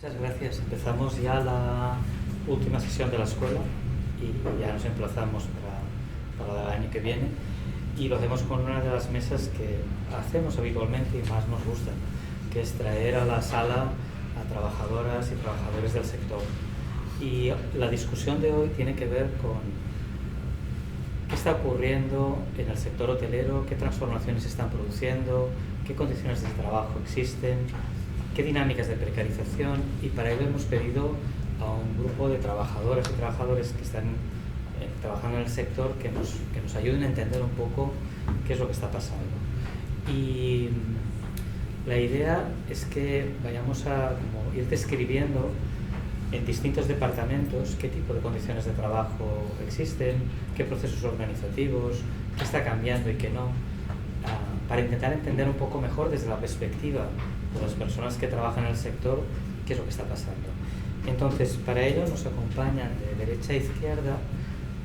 Muchas gracias. Empezamos ya la última sesión de la escuela y ya nos emplazamos para el año que viene, y lo hacemos con una de las mesas que hacemos habitualmente y más nos gusta, que es traer a la sala a trabajadoras y trabajadores del sector. Y la discusión de hoy tiene que ver con qué está ocurriendo en el sector hotelero, qué transformaciones se están produciendo, qué condiciones de trabajo existen, qué dinámicas de precarización, y para ello hemos pedido a un grupo de trabajadoras y trabajadores que están trabajando en el sector que nos ayuden a entender un poco qué es lo que está pasando. Y la idea es que vayamos a ir describiendo en distintos departamentos qué tipo de condiciones de trabajo existen, qué procesos organizativos, qué está cambiando y qué no, para intentar entender un poco mejor desde la perspectiva de las personas que trabajan en el sector qué es lo que está pasando. Entonces, para ello nos acompañan de derecha a izquierda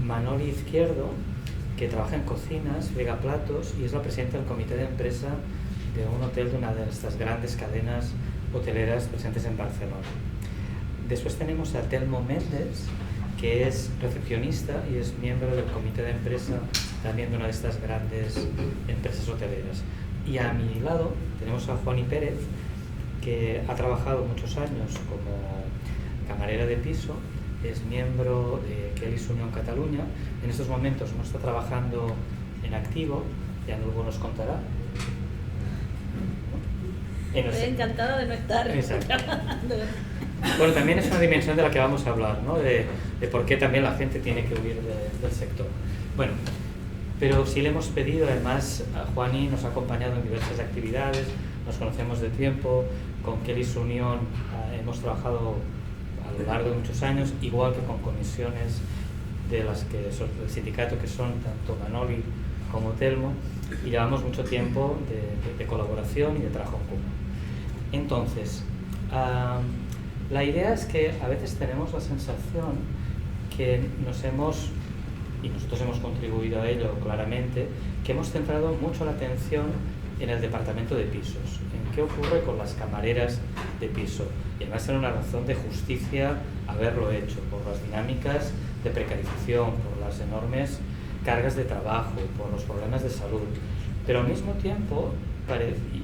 Manoli Izquierdo, que trabaja en cocinas, friega platos y es la presidenta del comité de empresa de un hotel de una de estas grandes cadenas hoteleras presentes en Barcelona. Después tenemos a Telmo Méndez, que es recepcionista y es miembro del comité de empresa también de una de estas grandes empresas hoteleras. Y a mi lado tenemos a Juani Pérez, que ha trabajado muchos años como camarera de piso, es miembro de Kelly's Unión Cataluña. En estos momentos no está trabajando en activo, ya luego nos contará. Estoy encantada de no estar trabajando. Bueno, también es una dimensión de la que vamos a hablar, ¿no? De por qué también la gente tiene que huir del sector. Bueno, pero sí le hemos pedido, además, a Juani nos ha acompañado en diversas actividades, nos conocemos de tiempo, con Kelly's Unión hemos trabajado a lo largo de muchos años, igual que con comisiones de las que son del sindicato, que son tanto Manoli como Telmo, y llevamos mucho tiempo de colaboración y de trabajo en común. Entonces, la idea es que a veces tenemos la sensación que nosotros hemos contribuido a ello claramente, que hemos centrado mucho la atención en el departamento de pisos, en qué ocurre con las camareras de piso, y además era una razón de justicia haberlo hecho, por las dinámicas de precarización, por las enormes cargas de trabajo, por los problemas de salud, pero al mismo tiempo,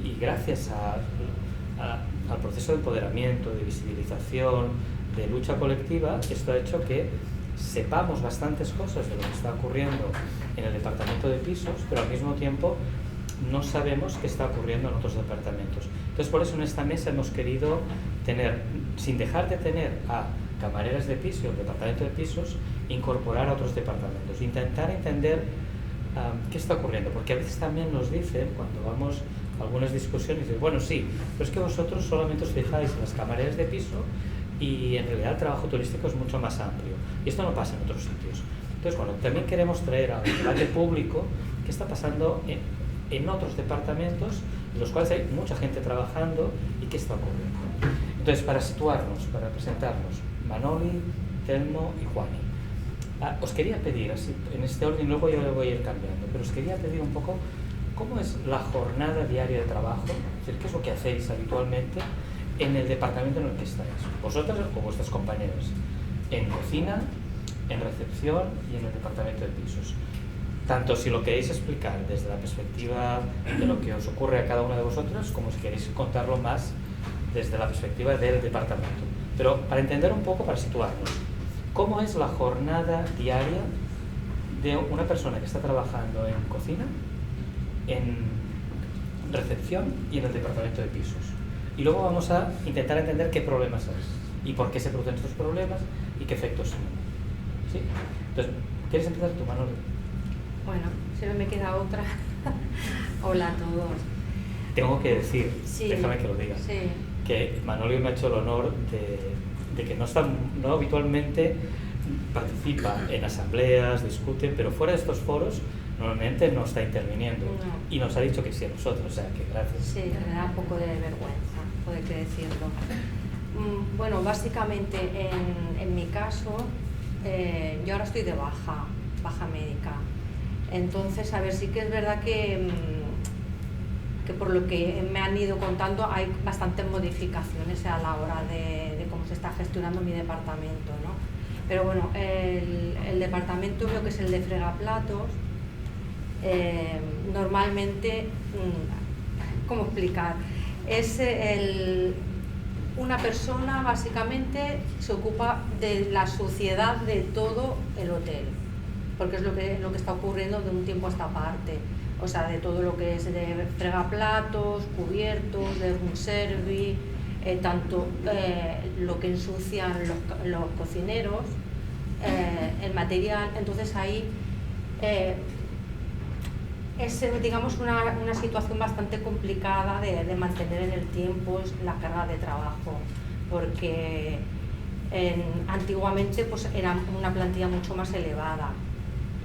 y gracias al proceso de empoderamiento, de visibilización, de lucha colectiva, esto ha hecho que sepamos bastantes cosas de lo que está ocurriendo en el departamento de pisos, pero al mismo tiempo no sabemos qué está ocurriendo en otros departamentos. Entonces, por eso en esta mesa hemos querido tener, sin dejar de tener a camareras de piso, el departamento de pisos, incorporar a otros departamentos, intentar entender qué está ocurriendo, porque a veces también nos dicen, cuando vamos a algunas discusiones, dicen, bueno, sí, pero es que vosotros solamente os fijáis en las camareras de piso y en realidad el trabajo turístico es mucho más amplio, y esto no pasa en otros sitios. Entonces, bueno, también queremos traer al debate público qué está pasando en otros departamentos en los cuales hay mucha gente trabajando y qué está ocurriendo. Entonces, para situarnos, para presentarnos, Manoli, Telmo y Juani. Os quería pedir, así, en este orden, luego yo lo voy a ir cambiando, pero os quería pedir un poco cómo es la jornada diaria de trabajo, es decir, qué es lo que hacéis habitualmente en el departamento en el que estáis, vosotras o vuestras compañeras, en cocina, en recepción y en el departamento de pisos. Tanto si lo queréis explicar desde la perspectiva de lo que os ocurre a cada una de vosotras, como si queréis contarlo más desde la perspectiva del departamento. Pero para entender un poco, para situarnos, ¿cómo es la jornada diaria de una persona que está trabajando en cocina, en recepción y en el departamento de pisos? Y luego vamos a intentar entender qué problemas hay y por qué se producen estos problemas y qué efectos tienen. ¿Sí? Entonces, ¿quieres empezar tú, Manoli? Bueno, si no me queda otra. Hola a todos. Tengo que decir, sí, déjame que lo diga, sí, que Manoli me ha hecho el honor de que no habitualmente participa en asambleas, discute, pero fuera de estos foros normalmente no está interviniendo. No. Y nos ha dicho que sí a nosotros, o sea que gracias. Sí, me da un poco de vergüenza, poder que decirlo. Bueno, básicamente en mi caso, yo ahora estoy de baja médica. Entonces, a ver, sí que es verdad que por lo que me han ido contando hay bastantes modificaciones a la hora de se está gestionando mi departamento, ¿no? Pero bueno, el departamento, lo que es el de fregaplatos, normalmente, ¿cómo explicar? Es una persona básicamente se ocupa de la suciedad de todo el hotel, porque es lo que está ocurriendo de un tiempo a esta parte. O sea, de todo lo que es de fregaplatos, cubiertos, de room service, tanto lo que ensucian los cocineros, el material. Entonces ahí es, digamos, una situación bastante complicada de mantener en el tiempo la carga de trabajo, porque antiguamente pues era una plantilla mucho más elevada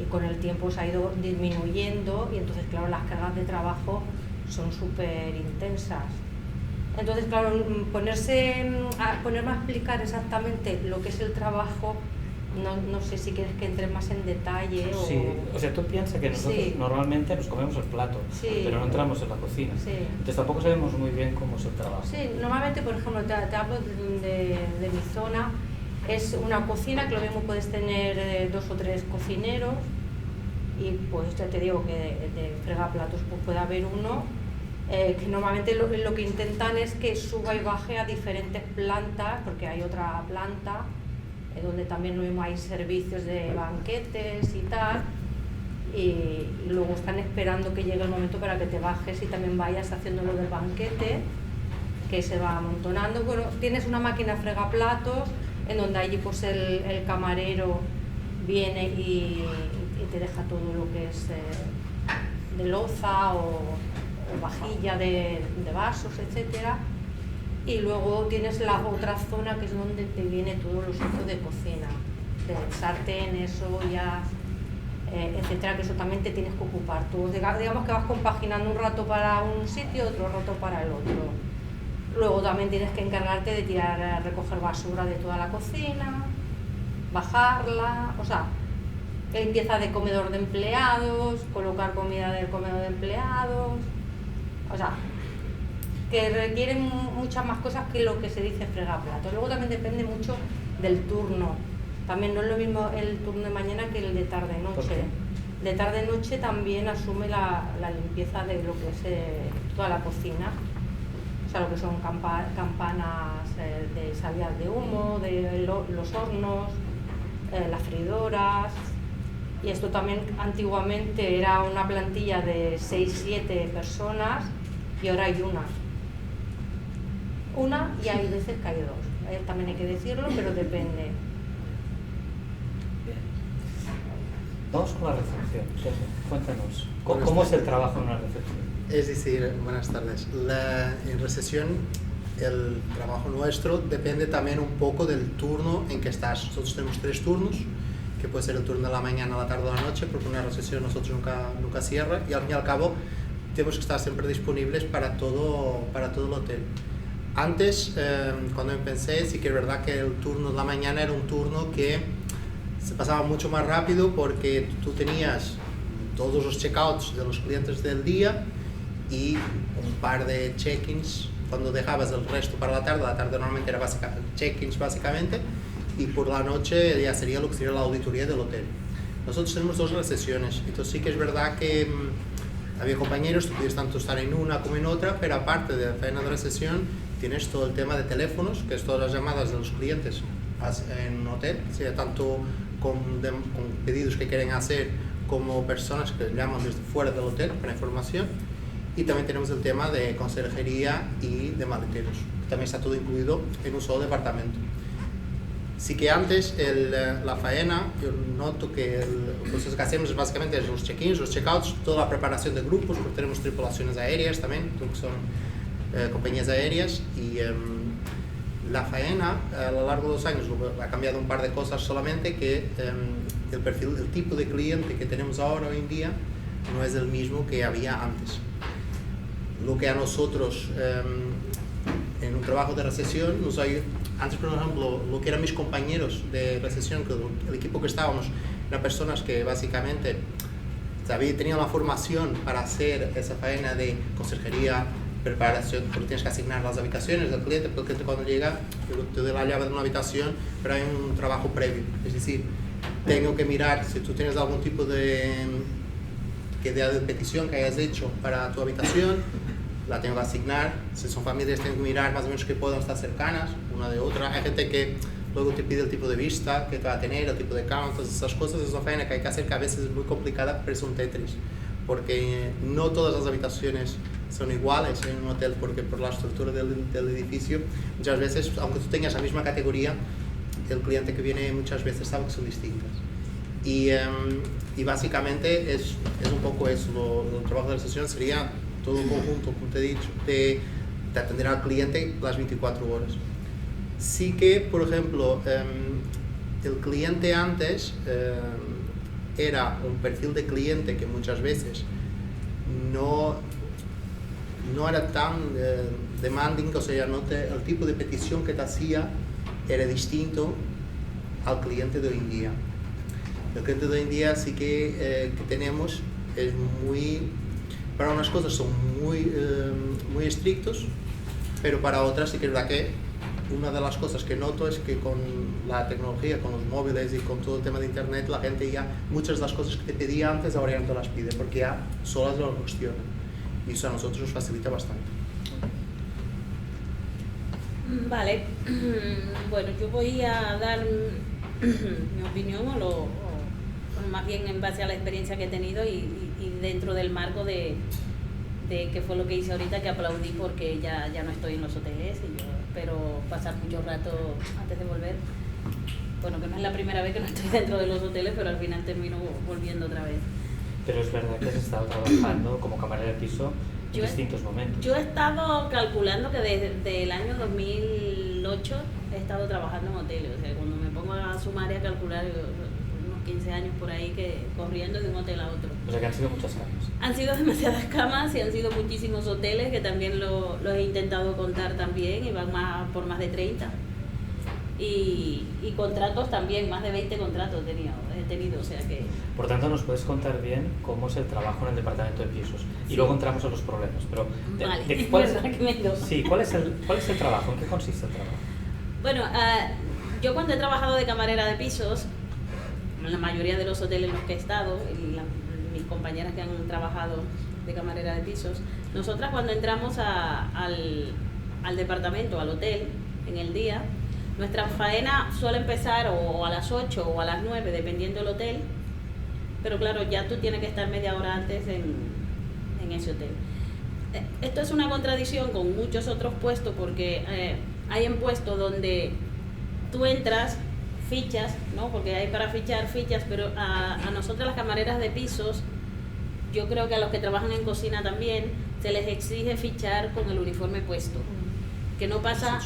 y con el tiempo se ha ido disminuyendo y entonces, claro, las cargas de trabajo son súper intensas. Entonces, claro, ponerme a explicar exactamente lo que es el trabajo, no sé si quieres que entre más en detalle o... Sí, o sea, tú piensas que nosotros normalmente nos comemos el plato, pero no entramos en la cocina. Entonces tampoco sabemos muy bien cómo es el trabajo. Sí, normalmente, por ejemplo, te hablo de mi zona. Es una cocina que lo mismo puedes tener 2 o 3 cocineros y pues ya te digo que de fregaplatos pues puede haber uno que normalmente lo que intentan es que suba y baje a diferentes plantas, porque hay otra planta donde también lo mismo hay servicios de banquetes y tal, y luego están esperando que llegue el momento para que te bajes y también vayas haciendo lo del banquete, que se va amontonando. Bueno, tienes una máquina fregaplatos en donde allí pues el camarero viene y te deja todo lo que es de loza o vajilla de vasos, etcétera. Y luego tienes la otra zona que es donde te viene todo lo sucio de cocina, de sartenes, ollas, etcétera, que eso también te tienes que ocupar tú. Digamos que vas compaginando un rato para un sitio, otro rato para el otro. Luego también tienes que encargarte de recoger basura de toda la cocina, bajarla, o sea, limpieza de comedor de empleados, colocar comida del comedor de empleados, o sea, que requieren muchas más cosas que lo que se dice fregaplatos. Luego también depende mucho del turno. También no es lo mismo el turno de mañana que el de tarde-noche. De tarde-noche también asume la limpieza de lo que es toda la cocina. O sea, lo que son campanas de salidas de humo, de los hornos, las freidoras. Y esto también antiguamente era una plantilla de 6-7 personas y ahora hay una y hay veces que hay 2. También hay que decirlo, pero depende. Bien. Vamos con la recepción. Cuéntanos, ¿cómo es el trabajo en una recepción? Es decir, buenas tardes. En recepción, el trabajo nuestro depende también un poco del turno en que estás. Nosotros tenemos 3 turnos, que puede ser el turno de la mañana, la tarde o la noche, porque una recepción nosotros nunca cierra, y al fin y al cabo tenemos que estar siempre disponibles para todo el hotel. Antes, cuando empecé, sí que es verdad que el turno de la mañana era un turno que se pasaba mucho más rápido, porque tú tenías todos los checkouts de los clientes del día y un par de check-ins cuando dejabas el resto para la tarde normalmente era check-ins básicamente, y por la noche ya sería lo que sería la auditoría del hotel. Nosotros tenemos 2 recepciones, entonces sí que es verdad que había compañeros, tú puedes tanto estar en una como en otra, pero aparte de la faena de recepción tienes todo el tema de teléfonos, que es todas las llamadas de los clientes en un hotel, sea tanto con pedidos que quieren hacer como personas que llaman desde fuera del hotel para información. Y también tenemos el tema de conserjería y de maleteros, que también está todo incluido en un solo departamento. Sí que antes la faena, yo noto que el proceso que hacemos básicamente es los check-ins, los check-outs, toda la preparación de grupos, porque tenemos tripulaciones aéreas también, que son compañías aéreas, y la faena a lo largo de los años ha cambiado un par de cosas solamente, que el tipo de cliente que tenemos ahora hoy en día no es el mismo que había antes. Lo que a nosotros en un trabajo de recepción nos ayuda. Antes, por ejemplo, lo que eran mis compañeros de recepción, que el equipo que estábamos, eran personas que básicamente tenían la formación para hacer esa faena de conserjería, preparación, porque tienes que asignar las habitaciones del cliente, porque el cliente cuando llega, yo te doy la llave de una habitación, pero hay un trabajo previo, es decir, tengo que mirar si tú tienes algún tipo de petición que hayas hecho para tu habitación, la tengo que asignar. Si son familias, tengo que mirar más o menos que puedan estar cercanas una de otra. Hay gente que luego te pide el tipo de vista que te va a tener, el tipo de cama, todas esas cosas. Es una faena que hay que hacer, que a veces es muy complicada, pero es un Tetris, porque no todas las habitaciones son iguales en un hotel, porque por la estructura del edificio, muchas veces, aunque tú tengas la misma categoría, el cliente que viene muchas veces sabe que son distintas. Y básicamente es un poco eso, el trabajo de la recepción sería todo un conjunto, como te he dicho, de atender al cliente las 24 horas. Sí que, por ejemplo, el cliente antes era un perfil de cliente que muchas veces no era tan demanding, o sea, el tipo de petición que te hacía era distinto al cliente de hoy en día. El cliente de hoy en día sí que tenemos es muy, para unas cosas son muy estrictos, pero para otras sí que es verdad que una de las cosas que noto es que con la tecnología, con los móviles y con todo el tema de internet, la gente ya, muchas de las cosas que te pedía antes ahora ya no te las pide, porque ya solas lo gestionan, y eso a nosotros nos facilita bastante. Vale, bueno, yo voy a dar mi opinión, o más bien en base a la experiencia que he tenido y dentro del marco de que fue lo que hice ahorita, que aplaudí porque ya no estoy en los hoteles y yo espero pasar mucho rato antes de volver. Bueno, que no es la primera vez que no estoy dentro de los hoteles, pero al final termino volviendo otra vez. Pero es verdad que has estado trabajando como camarera de piso en distintos momentos. Yo he estado calculando que desde el año 2008 he estado trabajando en hoteles. O sea, cuando me pongo a sumar y a calcular, unos 15 años por ahí que corriendo de un hotel a otro. O sea que han sido muchos años. Han sido demasiadas camas y han sido muchísimos hoteles, que también los he intentado contar también, y van por más de 30. Y contratos también, más de 20 contratos he tenido, o sea que... Por tanto, nos puedes contar bien cómo es el trabajo en el departamento de pisos. Y luego entramos en los problemas. Pero vale, ¿cuál es el trabajo? ¿En qué consiste el trabajo? Bueno, yo cuando he trabajado de camarera de pisos, en la mayoría de los hoteles en los que he estado, y mis compañeras que han trabajado de camarera de pisos, nosotras cuando entramos al departamento, al hotel, en el día, nuestra faena suele empezar o a las 8 o a las 9, dependiendo del hotel, pero claro, ya tú tienes que estar media hora antes en ese hotel. Esto es una contradicción con muchos otros puestos, porque hay en puestos donde tú entras, fichas, ¿no? Porque hay para fichar fichas, pero a nosotras las camareras de pisos, yo creo que a los que trabajan en cocina también, se les exige fichar con el uniforme puesto. Que no pasa,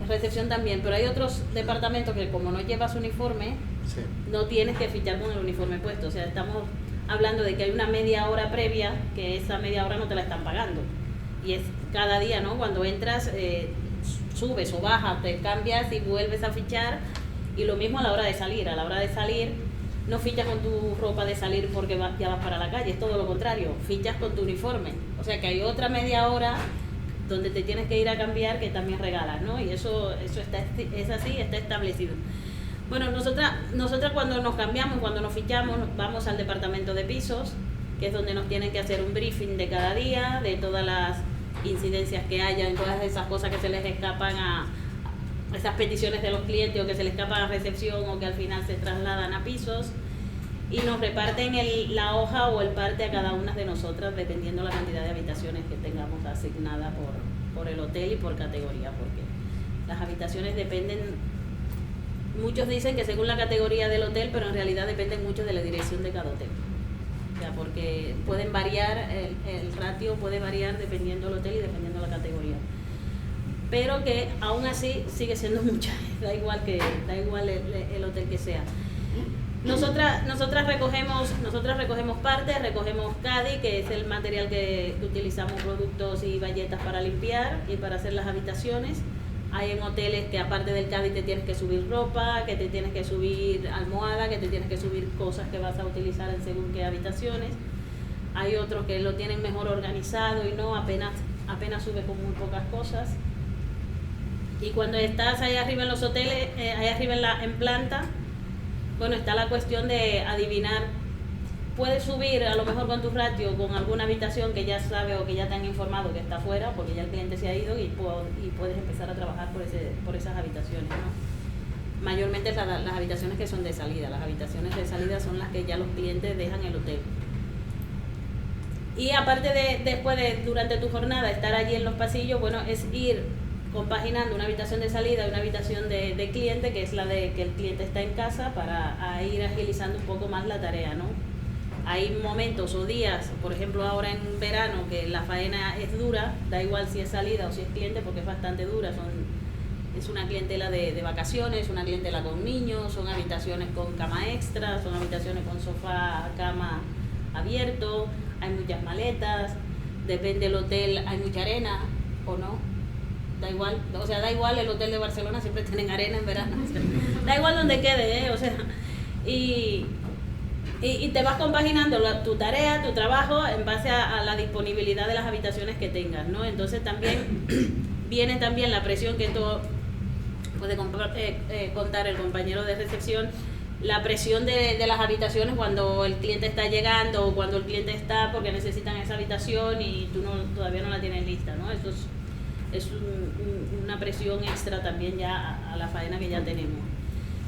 recepción también, pero hay otros departamentos que como no llevas uniforme, sí, no tienes que fichar con el uniforme puesto. O sea, estamos hablando de que hay una media hora previa, que esa media hora no te la están pagando. Y es cada día, ¿no? Cuando entras, subes o bajas, te cambias y vuelves a fichar. Y lo mismo a la hora de salir. A la hora de salir, no fichas con tu ropa de salir porque ya vas para la calle, es todo lo contrario, fichas con tu uniforme. O sea que hay otra media hora donde te tienes que ir a cambiar, que también regalas, ¿no? Y eso es así, está establecido. Bueno, nosotras cuando nos cambiamos, cuando nos fichamos, vamos al departamento de pisos, que es donde nos tienen que hacer un briefing de cada día, de todas las incidencias que haya, en todas esas cosas que se les escapan a esas peticiones de los clientes, o que se les escapan a recepción, o que al final se trasladan a pisos, y nos reparten la hoja o el parte a cada una de nosotras, dependiendo la cantidad de habitaciones que tengamos asignada por el hotel y por categoría, porque las habitaciones dependen, muchos dicen que según la categoría del hotel, pero en realidad dependen mucho de la dirección de cada hotel. O sea, porque pueden variar, el ratio puede variar dependiendo del hotel y dependiendo de la categoría. Pero que aún así sigue siendo mucha, da igual el hotel que sea. Nosotras recogemos partes, recogemos caddy, que es el material que utilizamos, productos y bayetas para limpiar y para hacer las habitaciones. Hay en hoteles que aparte del caddy te tienes que subir ropa, que te tienes que subir almohada, que te tienes que subir cosas que vas a utilizar en según qué habitaciones. Hay otros que lo tienen mejor organizado y no, apenas apenas sube con muy pocas cosas. Y cuando estás ahí arriba en los hoteles, ahí arriba en planta, bueno, está la cuestión de adivinar. Puedes subir a lo mejor con tu ratio con alguna habitación que ya sabe o que ya te han informado que está fuera, porque ya el cliente se ha ido y puedes empezar a trabajar por esas habitaciones, ¿no? Mayormente las habitaciones que son de salida. Las habitaciones de salida son las que ya los clientes dejan el hotel. Y aparte durante tu jornada estar allí en los pasillos, bueno, es ir compaginando una habitación de salida y una habitación de cliente, que es la de que el cliente está en casa, para ir agilizando un poco más la tarea, ¿no? Hay momentos o días, por ejemplo ahora en verano, que la faena es dura, da igual si es salida o si es cliente, porque es bastante dura. Es una clientela de vacaciones, una clientela con niños, son habitaciones con cama extra, son habitaciones con sofá, cama abierto, hay muchas maletas, depende del hotel, hay mucha arena o no, da igual, o sea, da igual, el hotel de Barcelona siempre tienen arena en verano, o sea, da igual donde quede, o sea, y te vas compaginando tu tarea, tu trabajo en base a la disponibilidad de las habitaciones que tengas, ¿no? Entonces también viene también la presión que esto puede contar el compañero de recepción, la presión de las habitaciones cuando el cliente está llegando o cuando el cliente está porque necesitan esa habitación y tú todavía no la tienes lista, ¿no? Eso es una presión extra también ya a la faena que ya tenemos.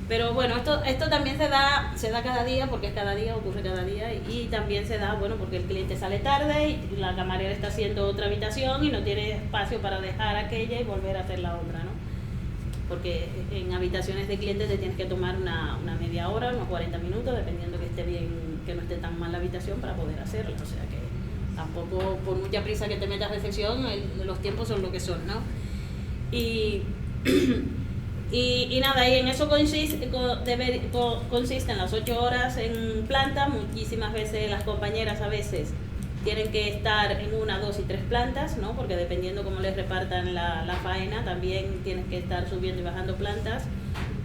Pero bueno, esto también se da cada día, porque es cada día, ocurre cada día, y también se da, bueno, porque el cliente sale tarde y la camarera está haciendo otra habitación y no tiene espacio para dejar aquella y volver a hacer la otra, ¿no? Porque en habitaciones de clientes te tienes que tomar una media hora, unos 40 minutos, dependiendo que esté bien, que no esté tan mal la habitación para poder hacerla. O sea que tampoco por mucha prisa que te metas a recepción, los tiempos son lo que son, ¿no? Y nada, y en eso consisten las 8 horas en planta. Muchísimas veces las compañeras a veces tienen que estar en 1, 2 y 3 plantas, ¿no? Porque dependiendo cómo les repartan la faena, también tienes que estar subiendo y bajando plantas.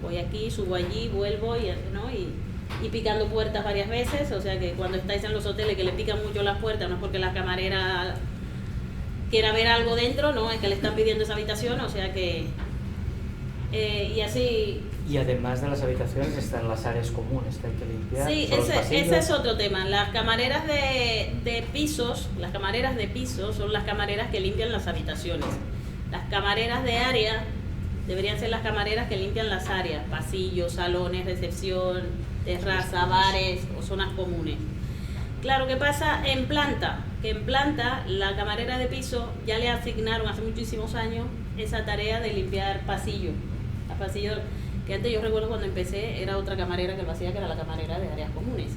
Voy aquí, subo allí, vuelvo, ¿no? Y picando puertas varias veces. O sea que cuando estáis en los hoteles que le pican mucho las puertas, no es porque la camarera quiera ver algo dentro, no, es que le están pidiendo esa habitación, o sea que... y así... Y además de las habitaciones están las áreas comunes que hay que limpiar. Sí, ese es otro tema. Las camareras de pisos son las camareras que limpian las habitaciones. Las camareras de área deberían ser las camareras que limpian las áreas, pasillos, salones, recepción, terraza, bares o zonas comunes. Claro, ¿qué pasa en planta? Que en planta la camarera de piso ya le asignaron hace muchísimos años esa tarea de limpiar pasillos. Los pasillos que antes, yo recuerdo cuando empecé, era otra camarera que lo hacía, que era la camarera de áreas comunes.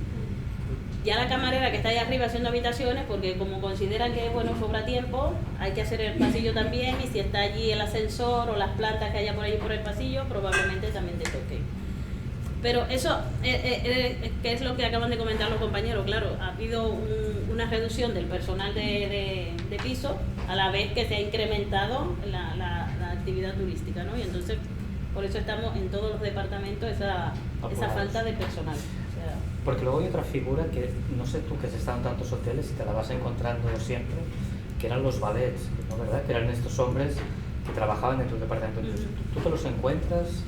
Ya la camarera que está ahí arriba haciendo habitaciones, porque como consideran que, bueno, sobra tiempo, hay que hacer el pasillo también, y si está allí el ascensor o las plantas que haya por ahí por el pasillo, probablemente también te toque. Pero eso, que es lo que acaban de comentar los compañeros, claro, ha habido una reducción del personal de piso, a la vez que se ha incrementado la actividad turística, ¿no? Y entonces, por eso estamos en todos los departamentos esa falta de personal. O sea, porque luego hay otra figura que, no sé tú que has estado en tantos hoteles y te la vas encontrando siempre, que eran los valets, ¿no? ¿Verdad? Que eran estos hombres que trabajaban en tu departamento. ¿Tú te los encuentras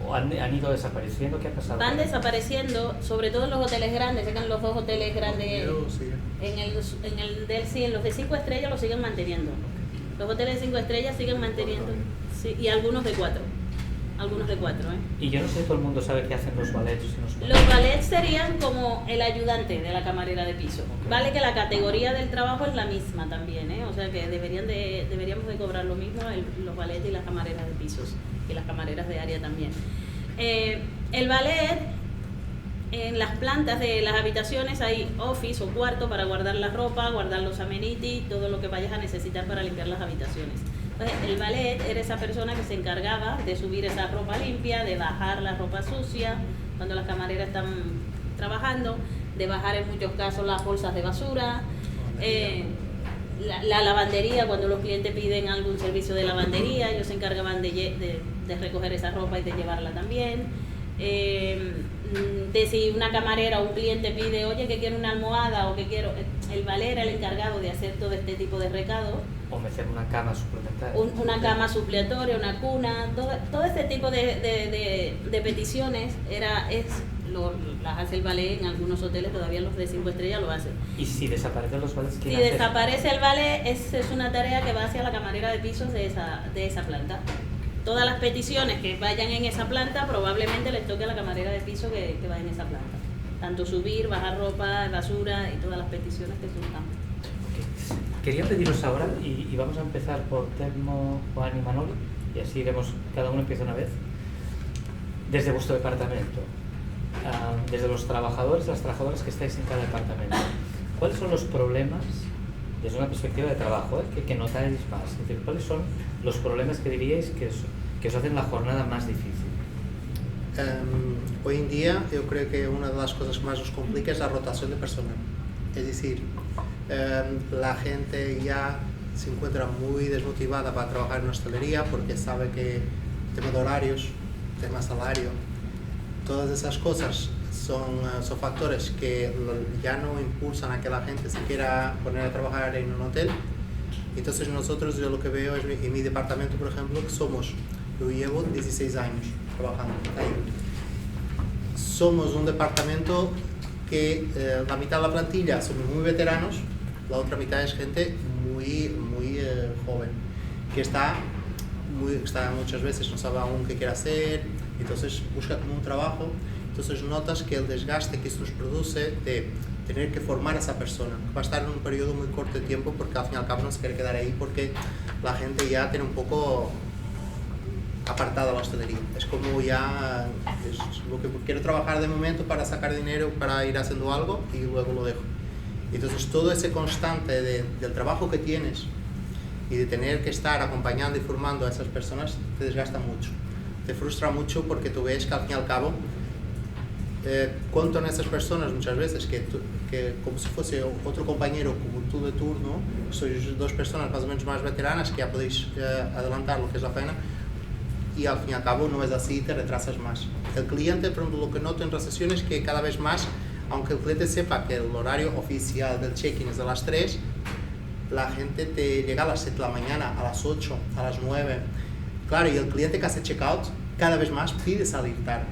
o han ido desapareciendo? ¿Qué ha pasado? Van desapareciendo, sobre todo en los hoteles grandes. Sé que en los 2 hoteles grandes, en los de 5 estrellas los siguen manteniendo. Los hoteles de 5 estrellas siguen manteniendo, sí, y algunos de 4. Algunos de 4, ¿eh? Y yo no sé si todo el mundo sabe qué hacen los valets. Los valets serían como el ayudante de la camarera de piso. Okay. Vale que la categoría del trabajo es la misma también, ¿eh? O sea que deberíamos de cobrar lo mismo los valets y las camareras de pisos, y las camareras de área también. El valet, en las plantas de las habitaciones hay office o cuarto para guardar la ropa, guardar los amenities, todo lo que vayas a necesitar para limpiar las habitaciones. El valet era esa persona que se encargaba de subir esa ropa limpia, de bajar la ropa sucia cuando las camareras están trabajando, de bajar en muchos casos las bolsas de basura, la lavandería, cuando los clientes piden algún servicio de lavandería, ellos se encargaban de recoger esa ropa y de llevarla también. de si una camarera o un cliente pide, oye, que quiero una almohada o que quiero... El valet era el encargado de hacer todo este tipo de recado. O meter una cama suplementaria. Una cama supletoria, una cuna, todo este tipo de peticiones las hace el valet en algunos hoteles, todavía los de 5 estrellas lo hacen. ¿Y si desaparecen los valets? Si desaparece el valet, es una tarea que va hacia la camarera de pisos de esa planta. Todas las peticiones que vayan en esa planta probablemente les toque a la camarera de piso que va en esa planta. Tanto subir, bajar ropa, basura y todas las peticiones que surjan. Okay. Quería pediros ahora, y vamos a empezar por Telmo, Juan y Manolo, y así iremos, cada uno empieza una vez, desde vuestro departamento, desde los trabajadores, las trabajadoras que estáis en cada departamento. ¿Cuáles son los problemas, desde una perspectiva de trabajo, que notáis más? Es decir, ¿cuáles son los problemas que diríais que os hacen la jornada más difícil? Hoy en día yo creo que una de las cosas que más nos complica es la rotación de personal. Es decir, la gente ya se encuentra muy desmotivada para trabajar en hostelería porque sabe que el tema de horarios, el tema salario, todas esas cosas son factores que ya no impulsan a que la gente se quiera poner a trabajar en un hotel. Entonces nosotros, yo lo que veo es en mi departamento, por ejemplo, que yo llevo 16 años trabajando ahí. Somos un departamento que la mitad de la plantilla somos muy veteranos, la otra mitad es gente muy joven, que está muchas veces no sabe aún qué quiere hacer, entonces busca como un trabajo. Entonces notas que el desgaste que esto nos produce de tener que formar a esa persona, va a estar en un periodo muy corto de tiempo porque al fin y al cabo no se quiere quedar ahí porque la gente ya tiene un poco apartada la hostelería. Es como ya es lo que quiero trabajar de momento para sacar dinero, para ir haciendo algo y luego lo dejo. Entonces todo ese constante del trabajo que tienes y de tener que estar acompañando y formando a esas personas te desgasta mucho, te frustra mucho porque tú ves que al fin y al cabo cuento en esas personas muchas veces que como si fuese otro compañero como tú de turno, sois dos personas más o menos más veteranas que ya podéis adelantar lo que es la faena y al fin y al cabo no es así, te retrasas más. El cliente, por ejemplo, lo que noto en recesión es que cada vez más, aunque el cliente sepa que el horario oficial del check-in es de las 3, la gente te llega a las 7 de la mañana, a las 8, a las 9. Claro, y el cliente que hace check-out cada vez más pide salir tarde.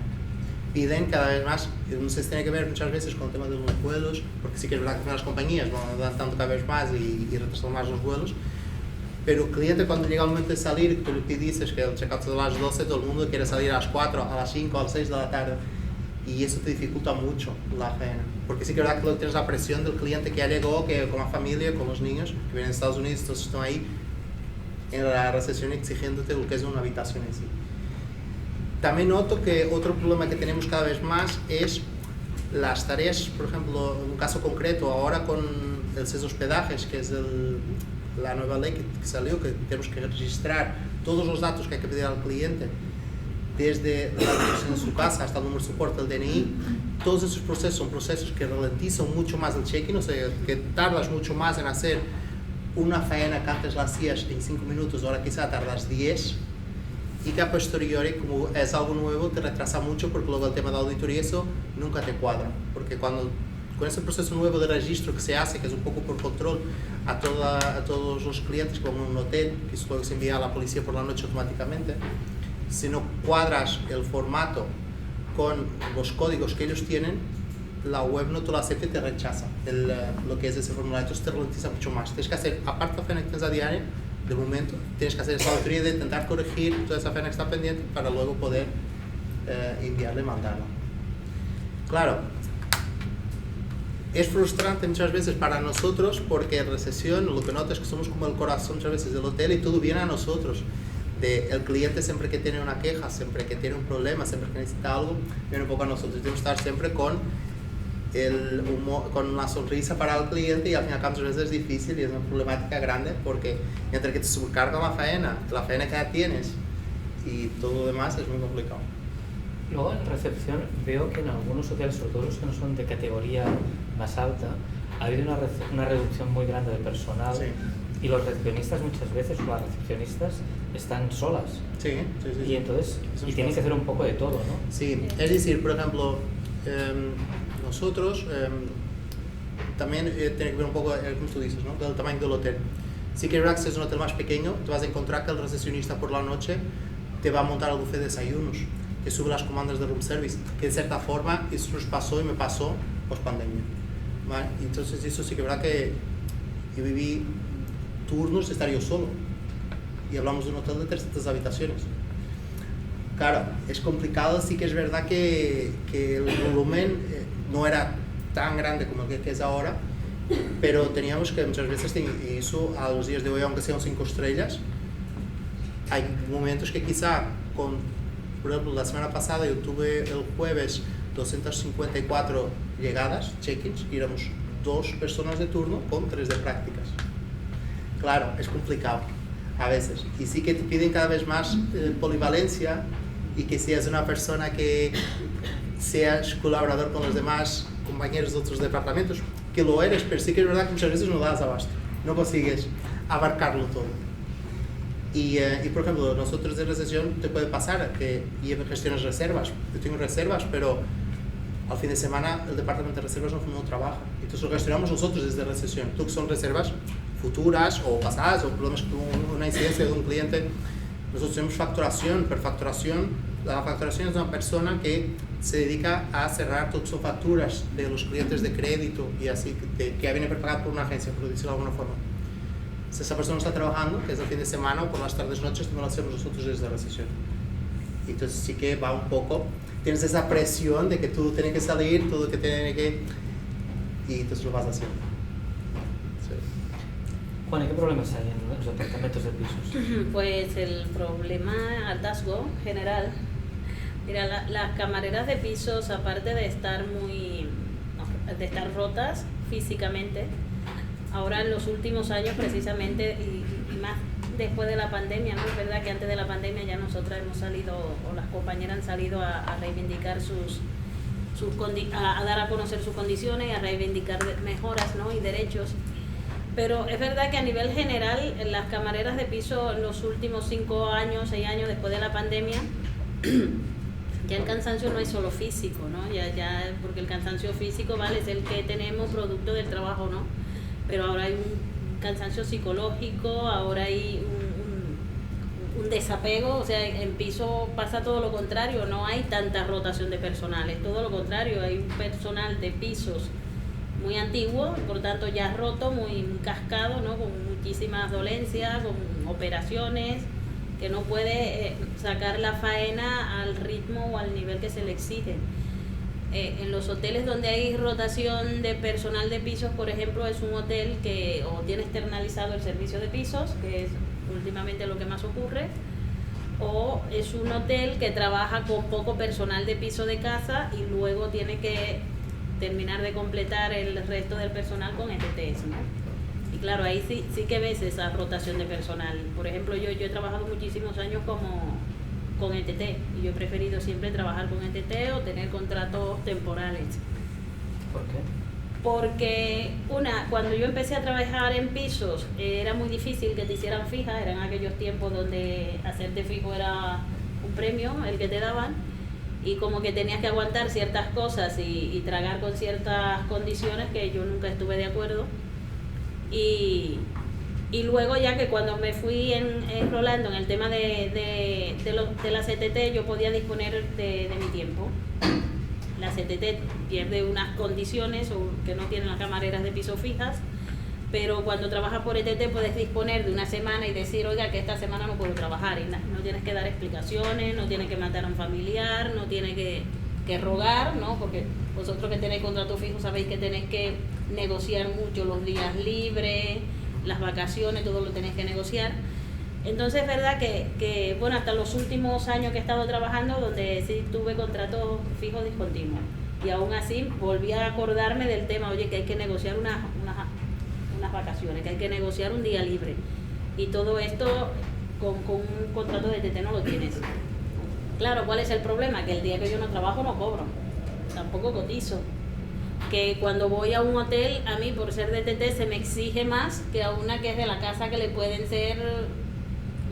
Piden cada vez más, no sé si tiene que ver muchas veces con el tema de los vuelos, porque sí que es verdad que las compañías van adelantando cada vez más y retrasan más los vuelos, pero el cliente cuando llega el momento de salir, tú le dices que el check-out es a las 12, todo el mundo quiere salir a las 4, a las 5, a las 6 de la tarde, y eso te dificulta mucho la faena, porque sí que es verdad que luego tienes la presión del cliente que ya llegó, que con la familia, con los niños, que vienen de Estados Unidos, entonces están ahí en la recepción exigiéndote lo que es una habitación en sí. También noto que otro problema que tenemos cada vez más es las tareas, por ejemplo, en un caso concreto, ahora con el CES hospedajes, que es la nueva ley que salió, que tenemos que registrar todos los datos que hay que pedir al cliente, desde la dirección de su casa hasta el número de soporte, el DNI, todos esos procesos son procesos que ralentizan mucho más el check-in, o sea, que tardas mucho más en hacer una faena que antes la hacías en 5 minutos, ahora quizá tardas 10, y que a posteriori, como es algo nuevo, te retrasa mucho porque luego el tema de auditoría eso nunca te cuadra, porque con ese proceso nuevo de registro que se hace, que es un poco por control a todos los clientes como en un hotel, que eso luego se envía a la policía por la noche automáticamente, si no cuadras el formato con los códigos que ellos tienen, la web no te lo acepta y te rechaza lo que es ese formulario, entonces te ralentiza mucho más. Tienes que hacer, aparte de la faena que tienes a diario, de momento, tienes que hacer esa auditoría de intentar corregir toda esa faena que está pendiente para luego poder enviarle y mandarla. Claro, es frustrante muchas veces para nosotros porque en recesión lo que notas es que somos como el corazón muchas veces del hotel y todo viene a nosotros. El cliente siempre que tiene una queja, siempre que tiene un problema, siempre que necesita algo, viene un poco a nosotros. Tenemos que estar siempre con una sonrisa para el cliente y al fin y al cabo muchas veces es difícil y es una problemática grande porque entre que te subcarga la faena que ya tienes y todo lo demás es muy complicado. Luego en recepción veo que en algunos hoteles, sobre todo los que no son de categoría más alta, ha habido una reducción muy grande de personal. Sí. Y los recepcionistas muchas veces, o las recepcionistas, están solas. Sí. Y entonces, y tienen que hacer un poco de todo, ¿no? Sí, es decir, por ejemplo, nosotros también tiene que ver un poco, como tú dices, ¿no? Del tamaño del hotel. Sí que es verdad que si es un hotel más pequeño, te vas a encontrar que el recepcionista por la noche te va a montar el buffet de desayunos, que sube las comandas de room service, que de cierta forma eso nos pasó y me pasó post pandemia, ¿vale? Entonces eso sí que es verdad que yo viví turnos de estar yo solo y hablamos de un hotel de 300 habitaciones. Claro, es complicado, sí que es verdad que el volumen no era tan grande como el que es ahora, pero teníamos que muchas veces, y eso a los días de hoy, aunque sean 5 estrellas, hay momentos que quizá, por ejemplo, la semana pasada yo tuve el jueves 254 llegadas, check-ins, y éramos 2 personas de turno con 3 de prácticas. Claro, es complicado a veces, y sí que te piden cada vez más polivalencia, y que seas una persona que seas colaborador con los demás compañeros de otros departamentos, que lo eres, pero sí que es verdad que muchas veces no das abasto, no consigues abarcarlo todo. Y por ejemplo, nosotros de recepción te puede pasar que gestiones reservas, yo tengo reservas, pero al fin de semana el departamento de reservas no trabaja, entonces lo gestionamos nosotros desde recepción, tú que son reservas futuras o pasadas o problemas con una incidencia de un cliente. Nosotros tenemos facturación, pero la facturación es una persona que se dedica a cerrar todas sus facturas de los clientes de crédito y así, que viene preparada por una agencia, por decirlo de alguna forma. Si esa persona no está trabajando, que es el fin de semana o por las tardes, noches, no lo hacemos nosotros desde recepción. Entonces sí que va un poco, tienes esa presión de que todo tiene que salir, todo que tiene que... y entonces lo vas haciendo. Sí. Juan, ¿qué problemas hay en los departamentos de pisos? Pues el problema hartazgo general. Mira, las camareras de pisos, aparte de estar de estar rotas físicamente, ahora en los últimos años precisamente, y más después de la pandemia, ¿no? Es verdad que antes de la pandemia ya nosotras hemos salido, o las compañeras han salido a reivindicar a dar a conocer sus condiciones y a reivindicar mejoras, ¿no? Y derechos. Pero es verdad que a nivel general, las camareras de piso en los últimos 5 años, 6 años después de la pandemia, ya el cansancio no es solo físico, ¿no? Ya, porque el cansancio físico, ¿vale? Es el que tenemos producto del trabajo, ¿no? Pero ahora hay un cansancio psicológico, ahora hay un desapego, o sea, en piso pasa todo lo contrario, no hay tanta rotación de personal, es todo lo contrario, hay un personal de pisos muy antiguo, por tanto ya roto, muy cascado, ¿no? Con muchísimas dolencias, con operaciones, que no puede sacar la faena al ritmo o al nivel que se le exige. En los hoteles donde hay rotación de personal de pisos, por ejemplo, es un hotel que o tiene externalizado el servicio de pisos, que es últimamente lo que más ocurre, o es un hotel que trabaja con poco personal de piso de casa y luego tiene que terminar de completar el resto del personal con ETTs, ¿no? Y claro, ahí sí que ves esa rotación de personal. Por ejemplo, yo he trabajado muchísimos años con ETT y yo he preferido siempre trabajar con ETT o tener contratos temporales. ¿Por qué? Porque cuando yo empecé a trabajar en pisos era muy difícil que te hicieran fija, eran aquellos tiempos donde hacerte fijo era un premio el que te daban, y como que tenías que aguantar ciertas cosas y tragar con ciertas condiciones que yo nunca estuve de acuerdo. Y luego ya que cuando me fui enrolando en el tema de la CTT, yo podía disponer de mi tiempo. La CTT pierde unas condiciones que no tienen las camareras de piso fijas, pero cuando trabajas por ETT puedes disponer de una semana y decir, oiga, que esta semana no puedo trabajar, y no tienes que dar explicaciones, no tienes que matar a un familiar, no tienes que rogar, ¿no? Porque vosotros que tenéis contrato fijo sabéis que tenéis que negociar mucho los días libres, las vacaciones, todo lo tenéis que negociar. Entonces es verdad que bueno, hasta los últimos años que he estado trabajando, donde sí tuve contratos fijos discontinuos, y aún así volví a acordarme del tema, oye, que hay que negociar unas vacaciones, que hay que negociar un día libre, y todo esto con un contrato de TT no lo tienes. Claro, ¿cuál es el problema? Que el día que yo no trabajo no cobro, tampoco cotizo. Que cuando voy a un hotel, a mí por ser de TT se me exige más que a una que es de la casa, que le pueden ser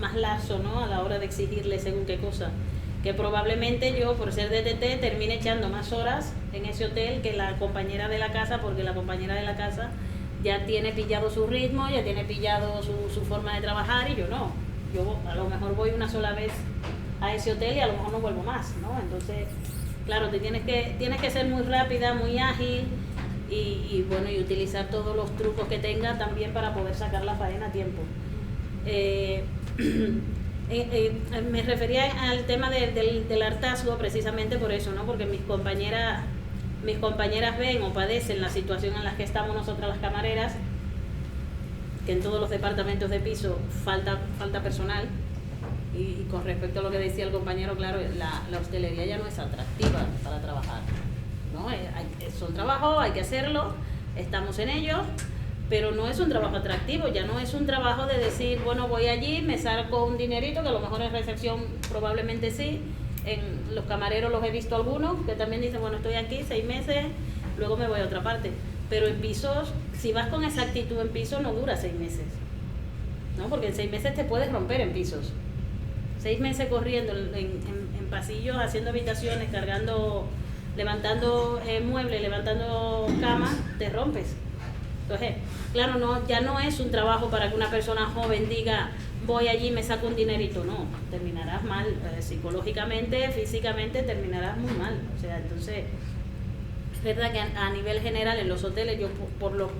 más lazo, ¿no? A la hora de exigirle según qué cosa. que probablemente yo, por ser DTT, termine echando más horas en ese hotel que la compañera de la casa, porque la compañera de la casa ya tiene pillado su ritmo, ya tiene pillado su forma de trabajar, y yo no. Yo a lo mejor voy una sola vez a ese hotel y a lo mejor no vuelvo más, ¿no? Entonces, claro, tienes que ser muy rápida, muy ágil, y bueno, y utilizar todos los trucos que tenga también para poder sacar la faena a tiempo. Me refería al tema del hartazgo precisamente por eso, ¿no? Porque mis compañeras ven o padecen la situación en la que estamos nosotras las camareras, que en todos los departamentos de piso falta personal, y con respecto a lo que decía el compañero, claro, la hostelería ya no es atractiva para trabajar, ¿no? Son trabajos, hay que hacerlo, estamos en ello, pero no es un trabajo atractivo, ya no es un trabajo de decir, bueno, voy allí, me saco un dinerito, que a lo mejor en recepción probablemente sí. En los camareros los he visto algunos que también dicen, bueno, estoy aquí 6 meses, luego me voy a otra parte. Pero en pisos, si vas con esa actitud en pisos, no dura 6 meses, ¿no? Porque en 6 meses te puedes romper en pisos. 6 meses corriendo en pasillos, haciendo habitaciones, levantando muebles, levantando camas, te rompes. Entonces, claro, ya no es un trabajo para que una persona joven diga, voy allí y me saco un dinerito. No, terminarás mal, psicológicamente, físicamente terminarás muy mal. O sea, entonces, es verdad que a nivel general en los hoteles, yo por los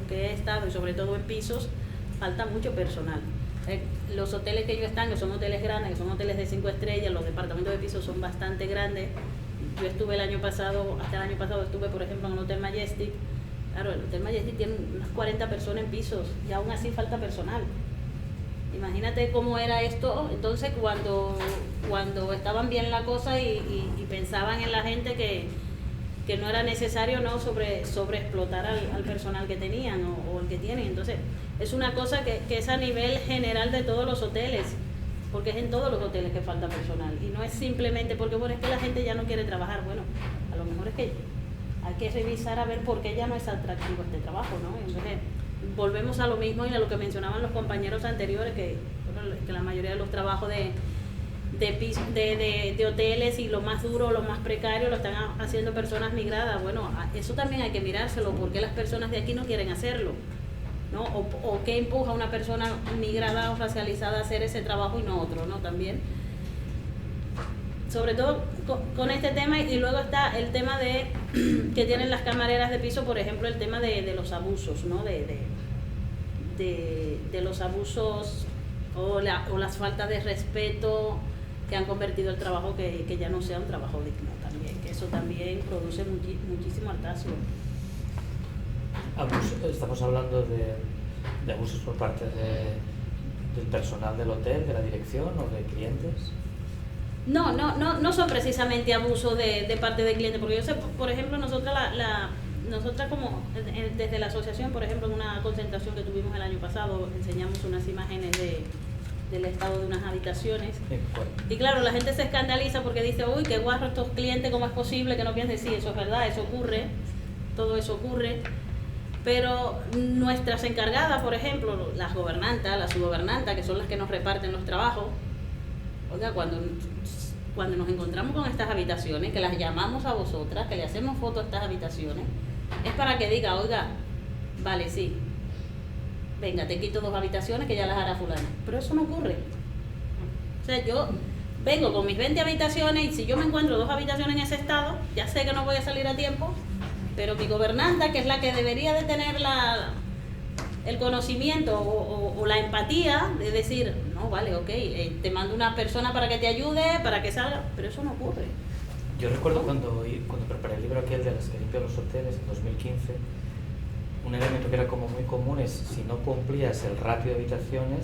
que he estado, y sobre todo en pisos, falta mucho personal. Los hoteles que yo están, que son hoteles grandes, que son hoteles de 5 estrellas, los departamentos de pisos son bastante grandes. Yo estuve hasta el año pasado estuve, por ejemplo, en el Hotel Majestic. Claro, el Hotel Majestic tiene unas 40 personas en pisos y aún así falta personal. Imagínate cómo era esto. Entonces, cuando estaban bien la cosa y pensaban en la gente que no era necesario no sobreexplotar al personal que tenían o el que tienen. Entonces, es una cosa que es a nivel general de todos los hoteles, porque es en todos los hoteles que falta personal. Y no es simplemente porque, bueno, es que la gente ya no quiere trabajar. Bueno, a lo mejor es que hay que revisar a ver por qué ya no es atractivo este trabajo, ¿no? Entonces, volvemos a lo mismo y a lo que mencionaban los compañeros anteriores, que la mayoría de los trabajos de hoteles y lo más duro, lo más precario, lo están haciendo personas migradas. Bueno, eso también hay que mirárselo, ¿por qué las personas de aquí no quieren hacerlo? ¿No? O qué empuja a una persona migrada o racializada a hacer ese trabajo y no otro, ¿no? También, sobre todo con este tema. Y luego está el tema que tienen las camareras de piso, por ejemplo, el tema de los abusos, ¿no? De los abusos o las faltas de respeto que han convertido el trabajo que ya no sea un trabajo digno también, que eso también produce muchísimo hartazgo. Estamos hablando de abusos por parte del personal del hotel, de la dirección o de clientes. No son precisamente abusos de parte del cliente, porque yo sé, por ejemplo, nosotras como desde la asociación, por ejemplo, en una concentración que tuvimos el año pasado, enseñamos unas imágenes del estado de unas habitaciones. Sí, bueno. Y claro, la gente se escandaliza porque dice, uy, qué guarro estos clientes, ¿cómo es posible que no piensen? Sí, eso es verdad, eso ocurre, todo eso ocurre. Pero nuestras encargadas, por ejemplo, las gobernantas, las subgobernantas, que son las que nos reparten los trabajos, oiga, cuando nos encontramos con estas habitaciones, que las llamamos a vosotras, que le hacemos fotos a estas habitaciones, es para que diga, oiga, vale, sí, venga, te quito 2 habitaciones que ya las hará fulano. Pero eso no ocurre. O sea, yo vengo con mis 20 habitaciones y si yo me encuentro 2 habitaciones en ese estado, ya sé que no voy a salir a tiempo, pero mi gobernanta, que es la que debería de tener el conocimiento o la empatía de decir, no, vale, ok, te mando una persona para que te ayude, para que salga, pero eso no ocurre. Yo recuerdo cuando preparé el libro aquel de las que limpian los hoteles en 2015, un elemento que era como muy común es, si no cumplías el ratio de habitaciones,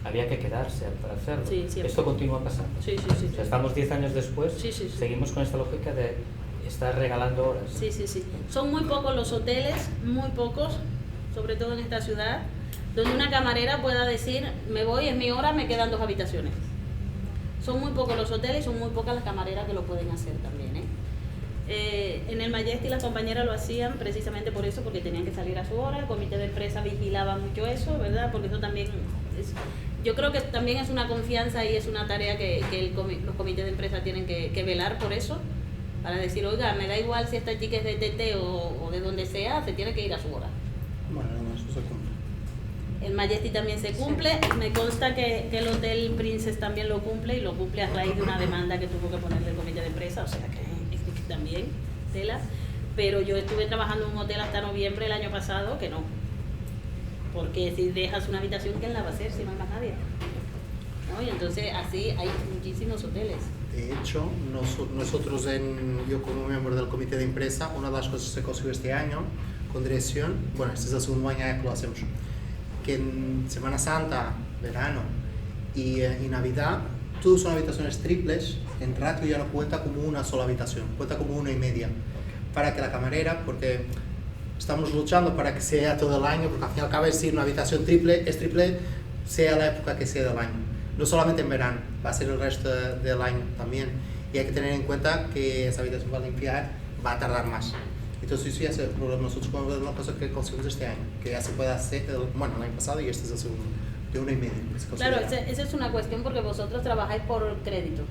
había que quedarse para hacerlo. Sí, esto continúa pasando. Sí. O sea, estamos 10 años después, Sí. seguimos con esta lógica de estar regalando horas. Sí. Son muy pocos los hoteles, muy pocos, sobre todo en esta ciudad, donde una camarera pueda decir, me voy, es mi hora, me quedan 2 habitaciones. Son muy pocos los hoteles y son muy pocas las camareras que lo pueden hacer también, en el Majestic las compañeras lo hacían precisamente por eso, porque tenían que salir a su hora. El comité de empresa vigilaba mucho eso, ¿verdad? Porque eso también yo creo que también es una confianza y es una tarea que los comités de empresa tienen que velar por eso, para decir, oiga, me da igual si esta chica es de TT o de donde sea, se tiene que ir a su hora. Bueno, no, eso se cumple. El Majesty también se cumple, me consta que el Hotel Princess también lo cumple, y lo cumple a raíz de una demanda que tuvo que ponerle el comité de empresa, o sea que también tela. Pero yo estuve trabajando en un hotel hasta noviembre del año pasado que no, porque si dejas una habitación, ¿quién la va a hacer si no hay más nadie? ¿No? Y entonces así hay muchísimos hoteles. De hecho, nosotros, yo como miembro del comité de empresa, una de las cosas que se consiguió este año con dirección, bueno, este es el segundo año que lo hacemos, que en Semana Santa, verano y Navidad, todas son habitaciones triples, en ratio ya no cuenta como una sola habitación, cuenta como 1,5, para que la camarera, porque estamos luchando para que sea todo el año, porque al fin y al cabo si una habitación triple es triple, sea la época que sea del año. No solamente en verano, va a ser el resto del año también. Y hay que tener en cuenta que esa habitación para limpiar va a tardar más. Entonces eso ya es el problema. Nosotros con una cosa que conseguimos este año, que ya se puede hacer, bueno, el año pasado y este es el segundo, de 1,5. Claro, esa es una cuestión porque vosotros trabajáis por crédito.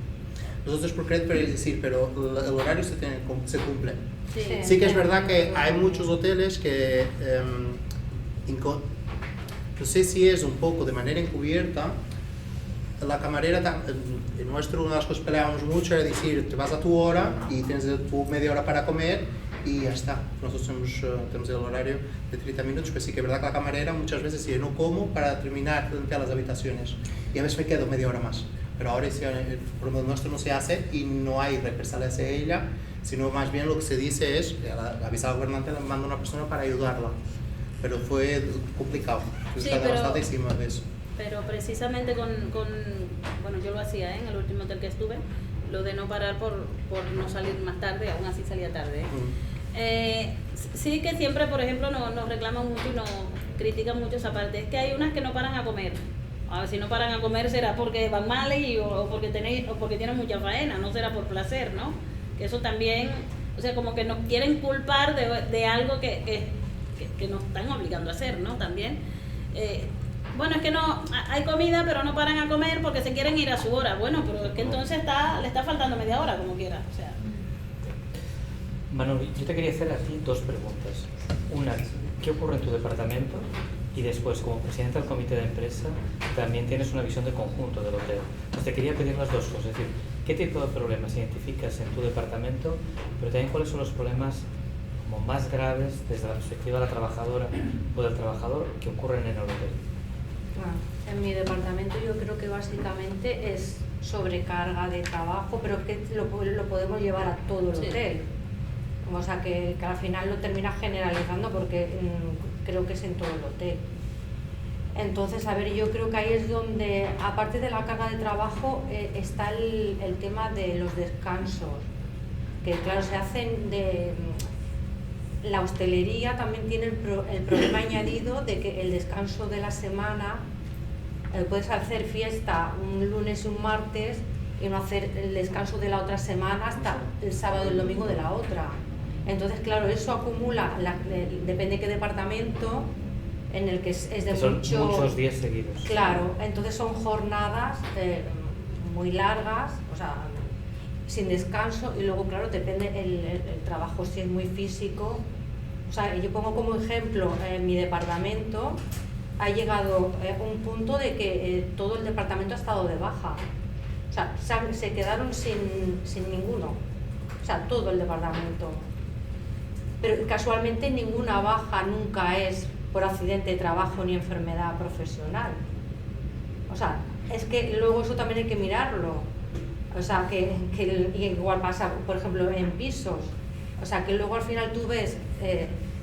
Nosotros por crédito, pero es decir, pero el horario se cumple. Sí. Sí que es verdad que hay muchos hoteles que, no sé si es un poco de manera encubierta, la camarera, en nuestro, una de las cosas que peleábamos mucho era decir, te vas a tu hora y tienes tu media hora para comer y ya está. Nosotros tenemos el horario de 30 minutos, pero sí que es verdad que la camarera muchas veces dice, no como para terminar de limpiar las habitaciones y a veces me quedo media hora más. Pero ahora el problema nuestro no se hace y no hay represalias hacia ella, sino más bien lo que se dice es, avisa al gobernante, le manda una persona para ayudarla. Pero fue complicado, Sí, está bastante encima de eso. Pero precisamente bueno, yo lo hacía en el último hotel que estuve, lo de no parar por no salir más tarde, aún así salía tarde. Sí que siempre, por ejemplo, nos reclaman mucho y nos critican mucho esa parte. Es que hay unas que no paran a comer. A ver, si no paran a comer será porque van mal o porque tienen mucha faena, no será por placer, ¿no? Que eso también, o sea, como que nos quieren culpar de algo que nos están obligando a hacer, ¿no? También. Bueno, es que no hay comida, pero no paran a comer porque se quieren ir a su hora. Bueno, pero es que entonces le está faltando media hora, como quiera. O sea. Manoli, yo te quería hacer a ti dos preguntas. Una, ¿qué ocurre en tu departamento? Y después, como presidente del comité de empresa, también tienes una visión de conjunto del hotel. Pues te quería pedir las dos cosas, es decir, ¿qué tipo de problemas identificas en tu departamento? Pero también, ¿cuáles son los problemas como más graves desde la perspectiva de la trabajadora o del trabajador que ocurren en el hotel? En mi departamento yo creo que básicamente es sobrecarga de trabajo, pero que lo podemos llevar a todo el hotel. O sea, que al final lo termina generalizando porque creo que es en todo el hotel. Entonces, a ver, yo creo que ahí es donde, aparte de la carga de trabajo, está el tema de los descansos, que claro, se hacen de... La hostelería también tiene el problema añadido de que el descanso de la semana, puedes hacer fiesta un lunes y un martes y no hacer el descanso de la otra semana hasta el sábado y el domingo de la otra. Entonces, claro, eso acumula, depende de qué departamento, en el que es de son muchos días seguidos. Claro, entonces son jornadas muy largas, o sea, sin descanso, y luego, claro, depende el trabajo, si es muy físico. O sea, yo pongo como ejemplo, en mi departamento ha llegado un punto de que todo el departamento ha estado de baja. O sea, se quedaron sin ninguno. O sea, todo el departamento. Pero casualmente ninguna baja nunca es por accidente de trabajo ni enfermedad profesional. O sea, es que luego eso también hay que mirarlo. O sea, que igual pasa, por ejemplo, en pisos. O sea, que luego al final tú ves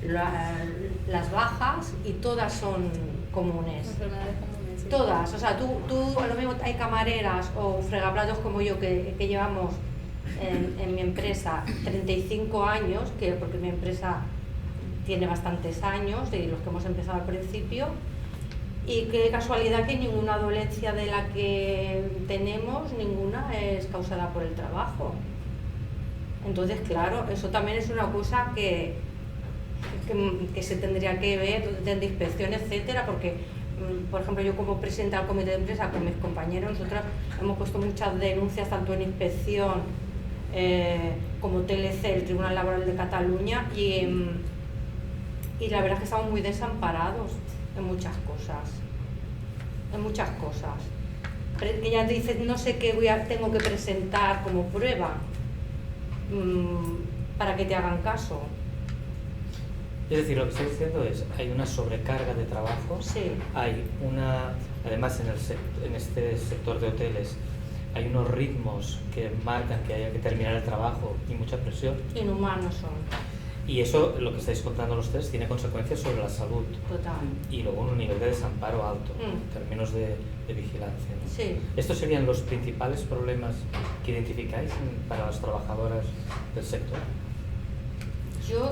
las bajas y todas son comunes. Enfermedades comunes, sí. Todas. O sea, tú a lo mismo hay camareras o fregaplatos como yo que llevamos en mi empresa 35 años, porque mi empresa tiene bastantes años, de los que hemos empezado al principio, y qué casualidad que ninguna dolencia de la que tenemos, ninguna es causada por el trabajo. Entonces, claro, eso también es una cosa que se tendría que ver de inspección, etcétera, porque por ejemplo, yo como presidenta del comité de empresa con mis compañeros, nosotros hemos puesto muchas denuncias tanto en inspección como TLC, el Tribunal Laboral de Cataluña, y la verdad es que estamos muy desamparados en muchas cosas. Que ya te dicen, no sé qué tengo que presentar como prueba para que te hagan caso. Es decir, lo que estoy diciendo es, hay una sobrecarga de trabajo, Sí. hay además en este sector de hoteles, hay unos ritmos que marcan que haya que terminar el trabajo y mucha presión. Inhumanos son, Y eso, lo que estáis contando los tres, tiene consecuencias sobre la salud. total. Y luego un nivel de desamparo alto, Mm. en términos de vigilancia, ¿no? Sí. ¿Estos serían los principales problemas que identificáis para las trabajadoras del sector? Yo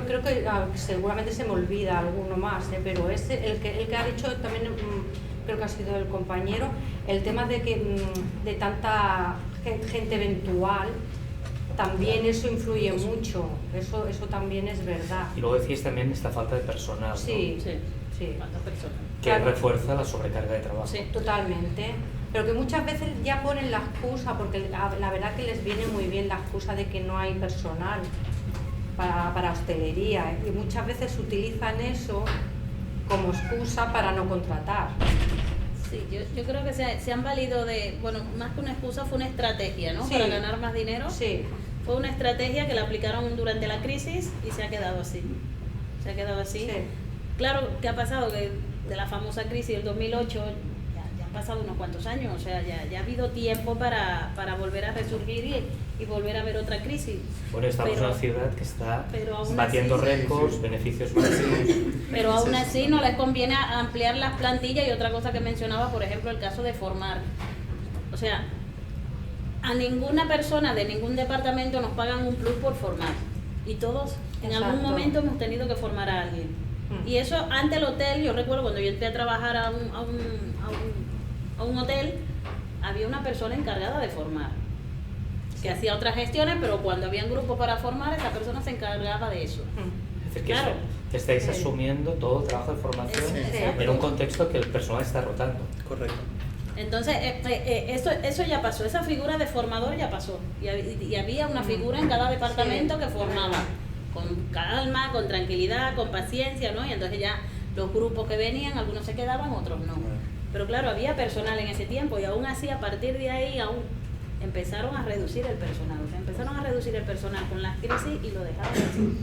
creo que seguramente se me olvida alguno más, pero el que ha dicho también, creo que ha sido el compañero, el tema de que de tanta gente eventual, también eso influye mucho, eso también es verdad. Y luego decís también esta falta de personal, ¿no? Sí, Sí. sí, ¿Cuántas personas? Que Claro. refuerza la sobrecarga de trabajo. Sí. totalmente. Pero que muchas veces ya ponen la excusa, porque la verdad que les viene muy bien la excusa de que no hay personal para hostelería, y muchas veces utilizan eso como excusa para no contratar. Sí, yo creo que se han valido de, bueno, más que una excusa, fue una estrategia, ¿no? Sí. Para ganar más dinero. Sí, Fue una estrategia que la aplicaron durante la crisis y se ha quedado así. Se ha quedado así. sí. Claro, ¿qué ha pasado? Que de la famosa crisis del 2008 ya han pasado unos cuantos años, o sea, ya ha habido tiempo para volver a resurgir y volver a ver otra crisis. Bueno, estamos en Pero- una ciudad que está pero aún batiendo así- récords, beneficios máximos. Pero aún Sí, así no les conviene ampliar las plantillas, y otra cosa que mencionaba, por ejemplo, el caso de formar. O sea, a ninguna persona de ningún departamento nos pagan un plus por formar. Y todos en algún Exacto. momento hemos tenido que formar a alguien. Mm. Y eso ante el hotel, yo recuerdo cuando yo entré a trabajar a un hotel, había una persona encargada de formar, que hacía otras gestiones, pero cuando habían grupos para formar, esa persona se encargaba de eso. Mm. Es decir, que, Claro. que estáis Sí. asumiendo todo el trabajo de formación Exacto. en un contexto que el personal está rotando. Correcto. Entonces, eso ya pasó, esa figura de formador ya pasó. Y había una figura en cada departamento Sí. que formaba con calma, con tranquilidad, con paciencia, ¿no? Y entonces ya los grupos que venían, algunos se quedaban, otros no. Pero claro, había personal en ese tiempo, y aún así, a partir de ahí, aún empezaron a reducir el personal. O sea, empezaron a reducir el personal con las crisis y lo dejaron así.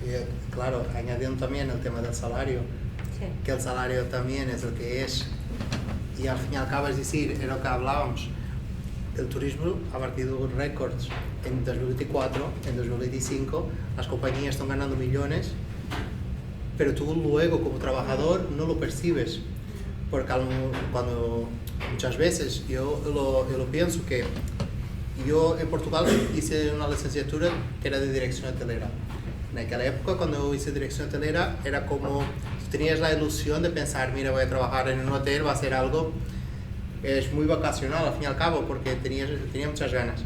Y, claro, añadiendo también el tema del salario, Sí. que el salario también es lo que es, y al fin y al cabo, es decir, en lo que hablábamos, el turismo ha batido récords en 2024, en 2025, las compañías están ganando millones, pero tú luego como trabajador no lo percibes, porque cuando muchas veces yo lo pienso, que yo en Portugal hice una licenciatura que era de dirección hotelera. En aquella época, cuando hice dirección hotelera, era como, tú tenías la ilusión de pensar, mira, voy a trabajar en un hotel, va a ser algo, es muy vacacional al fin y al cabo, porque tenía muchas ganas.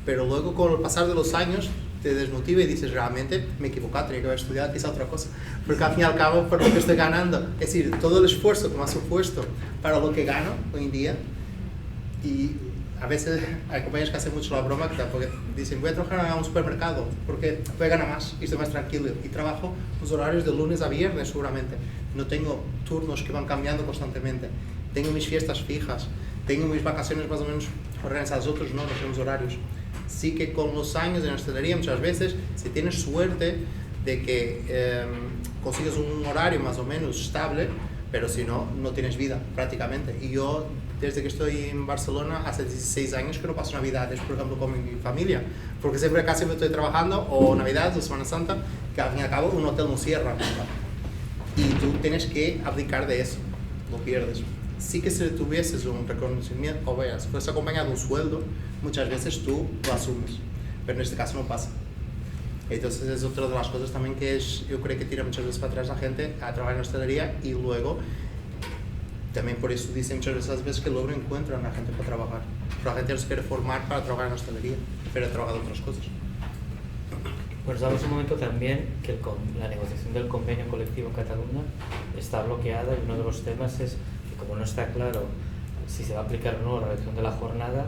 Pero luego, con el pasar de los años, te desmotiva y dices, realmente me he equivocado, tenía que haber estudiado quizá otra cosa. Porque al fin y al cabo, por lo que estoy ganando, es decir, todo el esfuerzo que me ha supuesto para lo que gano hoy en día, y a veces hay compañeros que hacen mucho la broma, porque dicen, voy a trabajar a un supermercado porque voy a ganar más y estoy más tranquilo. Y trabajo los horarios de lunes a viernes seguramente. No tengo turnos que van cambiando constantemente. Tengo mis fiestas fijas, tengo mis vacaciones más o menos organizadas, otros no tenemos horarios. Sí que con los años en hostelería muchas veces, si tienes suerte de que consigues un horario más o menos estable, pero si no, no tienes vida prácticamente. Y yo, desde que estoy en Barcelona, hace 16 años que no paso Navidades, por ejemplo, con mi familia, porque siempre casi me estoy trabajando, o Navidades o Semana Santa, que al fin y al cabo un hotel no cierra. Y tú tienes que abdicar de eso, lo pierdes. Sí que si tuvieses un reconocimiento, o veas, fuese acompañado de un sueldo, muchas veces tú lo asumes, pero en este caso no pasa. Entonces es otra de las cosas también que yo creo que tira muchas veces para atrás la gente a trabajar en hostelería, y luego también por eso dicen muchas veces que luego no encuentran a la gente para trabajar. Pero la gente no se quiere formar para trabajar en hostelería, pero trabajar de otras cosas. Pues damos un momento también que la negociación del convenio colectivo en Cataluña está bloqueada, y uno de los temas es que, como no está claro si se va a aplicar o no la reducción de la jornada,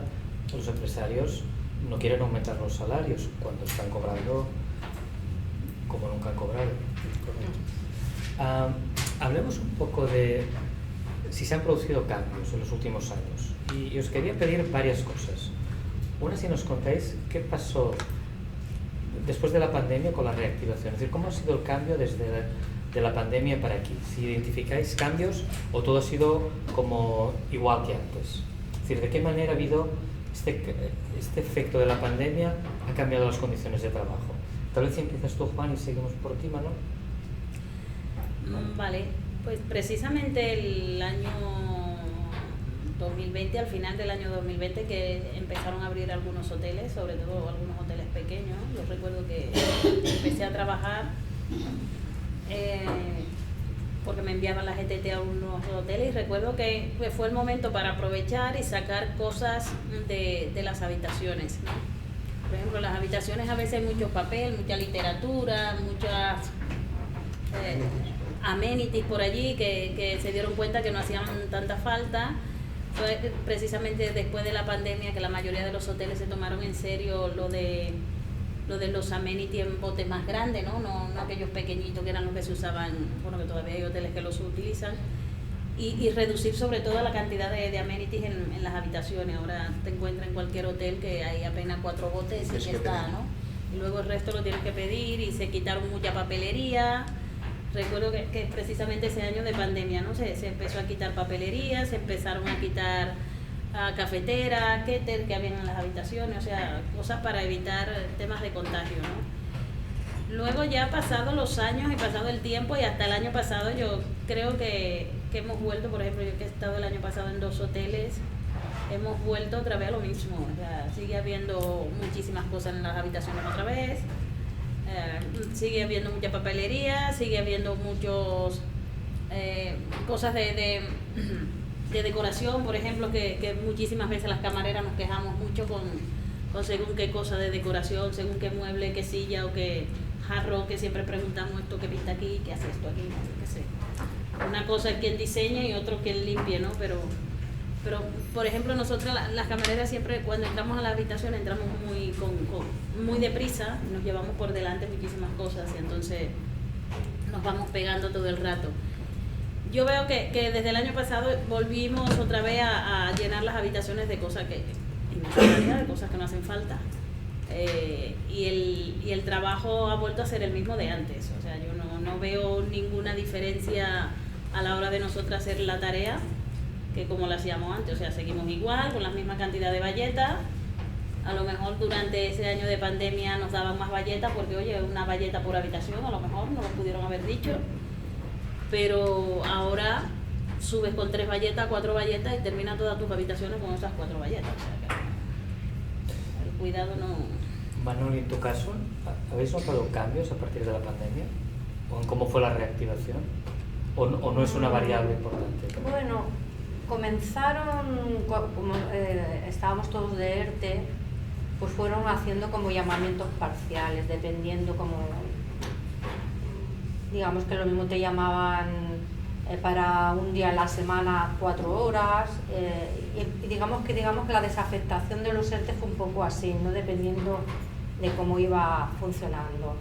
los empresarios no quieren aumentar los salarios cuando están cobrando como nunca han cobrado. Hablemos un poco de si se han producido cambios en los últimos años, y os quería pedir varias cosas. Una, si nos contáis qué pasó después de la pandemia con la reactivación, es decir, cómo ha sido el cambio desde de la pandemia para aquí, si identificáis cambios o todo ha sido como igual que antes. Es decir, de qué manera ha habido este efecto de la pandemia, ha cambiado las condiciones de trabajo. Tal vez si empiezas tú, Juan, y seguimos por ti, Manuel. Vale, pues precisamente el año 2020, al final del año 2020, que empezaron a abrir algunos hoteles, sobre todo algunos hoteles pequeños. Yo recuerdo que empecé a trabajar porque me enviaban la GTT a unos hoteles, y recuerdo que fue el momento para aprovechar y sacar cosas de las habitaciones, ¿no? Por ejemplo, las habitaciones a veces hay mucho papel, mucha literatura, muchas amenities por allí que se dieron cuenta que no hacían tanta falta. Fue precisamente después de la pandemia que la mayoría de los hoteles se tomaron en serio lo de los amenities en botes más grandes, ¿no? No aquellos pequeñitos que eran los que se usaban, bueno, que todavía hay hoteles que los utilizan, y reducir sobre todo la cantidad de amenities en las habitaciones. Ahora te encuentras en cualquier hotel que hay apenas 4 botes y ya está, ¿no? Y luego el resto lo tienes que pedir, y se quitaron mucha papelería. Recuerdo que precisamente ese año de pandemia, ¿no? Se empezó a quitar papelería, se empezaron a quitar cafetera, keter que habían en las habitaciones, o sea, cosas para evitar temas de contagio, ¿no? Luego ya pasado los años y pasado el tiempo, y hasta el año pasado yo creo que hemos vuelto, por ejemplo, yo que he estado el año pasado en 2 hoteles, hemos vuelto otra vez a lo mismo. O sea, sigue habiendo muchísimas cosas en las habitaciones otra vez. Sigue habiendo mucha papelería, sigue habiendo muchos cosas de decoración, por ejemplo, que muchísimas veces las camareras nos quejamos mucho con según qué cosa de decoración, según qué mueble, qué silla o qué jarro, que siempre preguntamos esto que pinta aquí, qué hace esto aquí, no, qué sé. Una cosa es quien diseña y otro quien limpie, ¿no? Pero por ejemplo, nosotros las camareras siempre cuando entramos a la habitación entramos muy deprisa, nos llevamos por delante muchísimas cosas, y entonces nos vamos pegando todo el rato. Yo veo que desde el año pasado volvimos otra vez a llenar las habitaciones de cosas de cosas que no hacen falta, y el trabajo ha vuelto a ser el mismo de antes. O sea, yo no veo ninguna diferencia a la hora de nosotras hacer la tarea que como la hacíamos antes. O sea, seguimos igual, con la misma cantidad de bayetas. A lo mejor durante ese año de pandemia nos daban más bayetas porque, oye, una bayeta por habitación, a lo mejor no lo pudieron haber dicho. Pero ahora subes con 3 bayetas, 4 bayetas y terminas todas tus habitaciones con esas 4 bayetas. O sea que el cuidado no... Manuel, en tu caso, ¿habéis notado cambios a partir de la pandemia? ¿O en cómo fue la reactivación? ¿O no es una variable importante? Bueno, comenzaron, como estábamos todos de ERTE, pues fueron haciendo como llamamientos parciales, dependiendo como, digamos que lo mismo te llamaban para un día a la semana 4 horas, y digamos que la desafectación de los ERTE fue un poco así, ¿no? Dependiendo de cómo iba funcionando.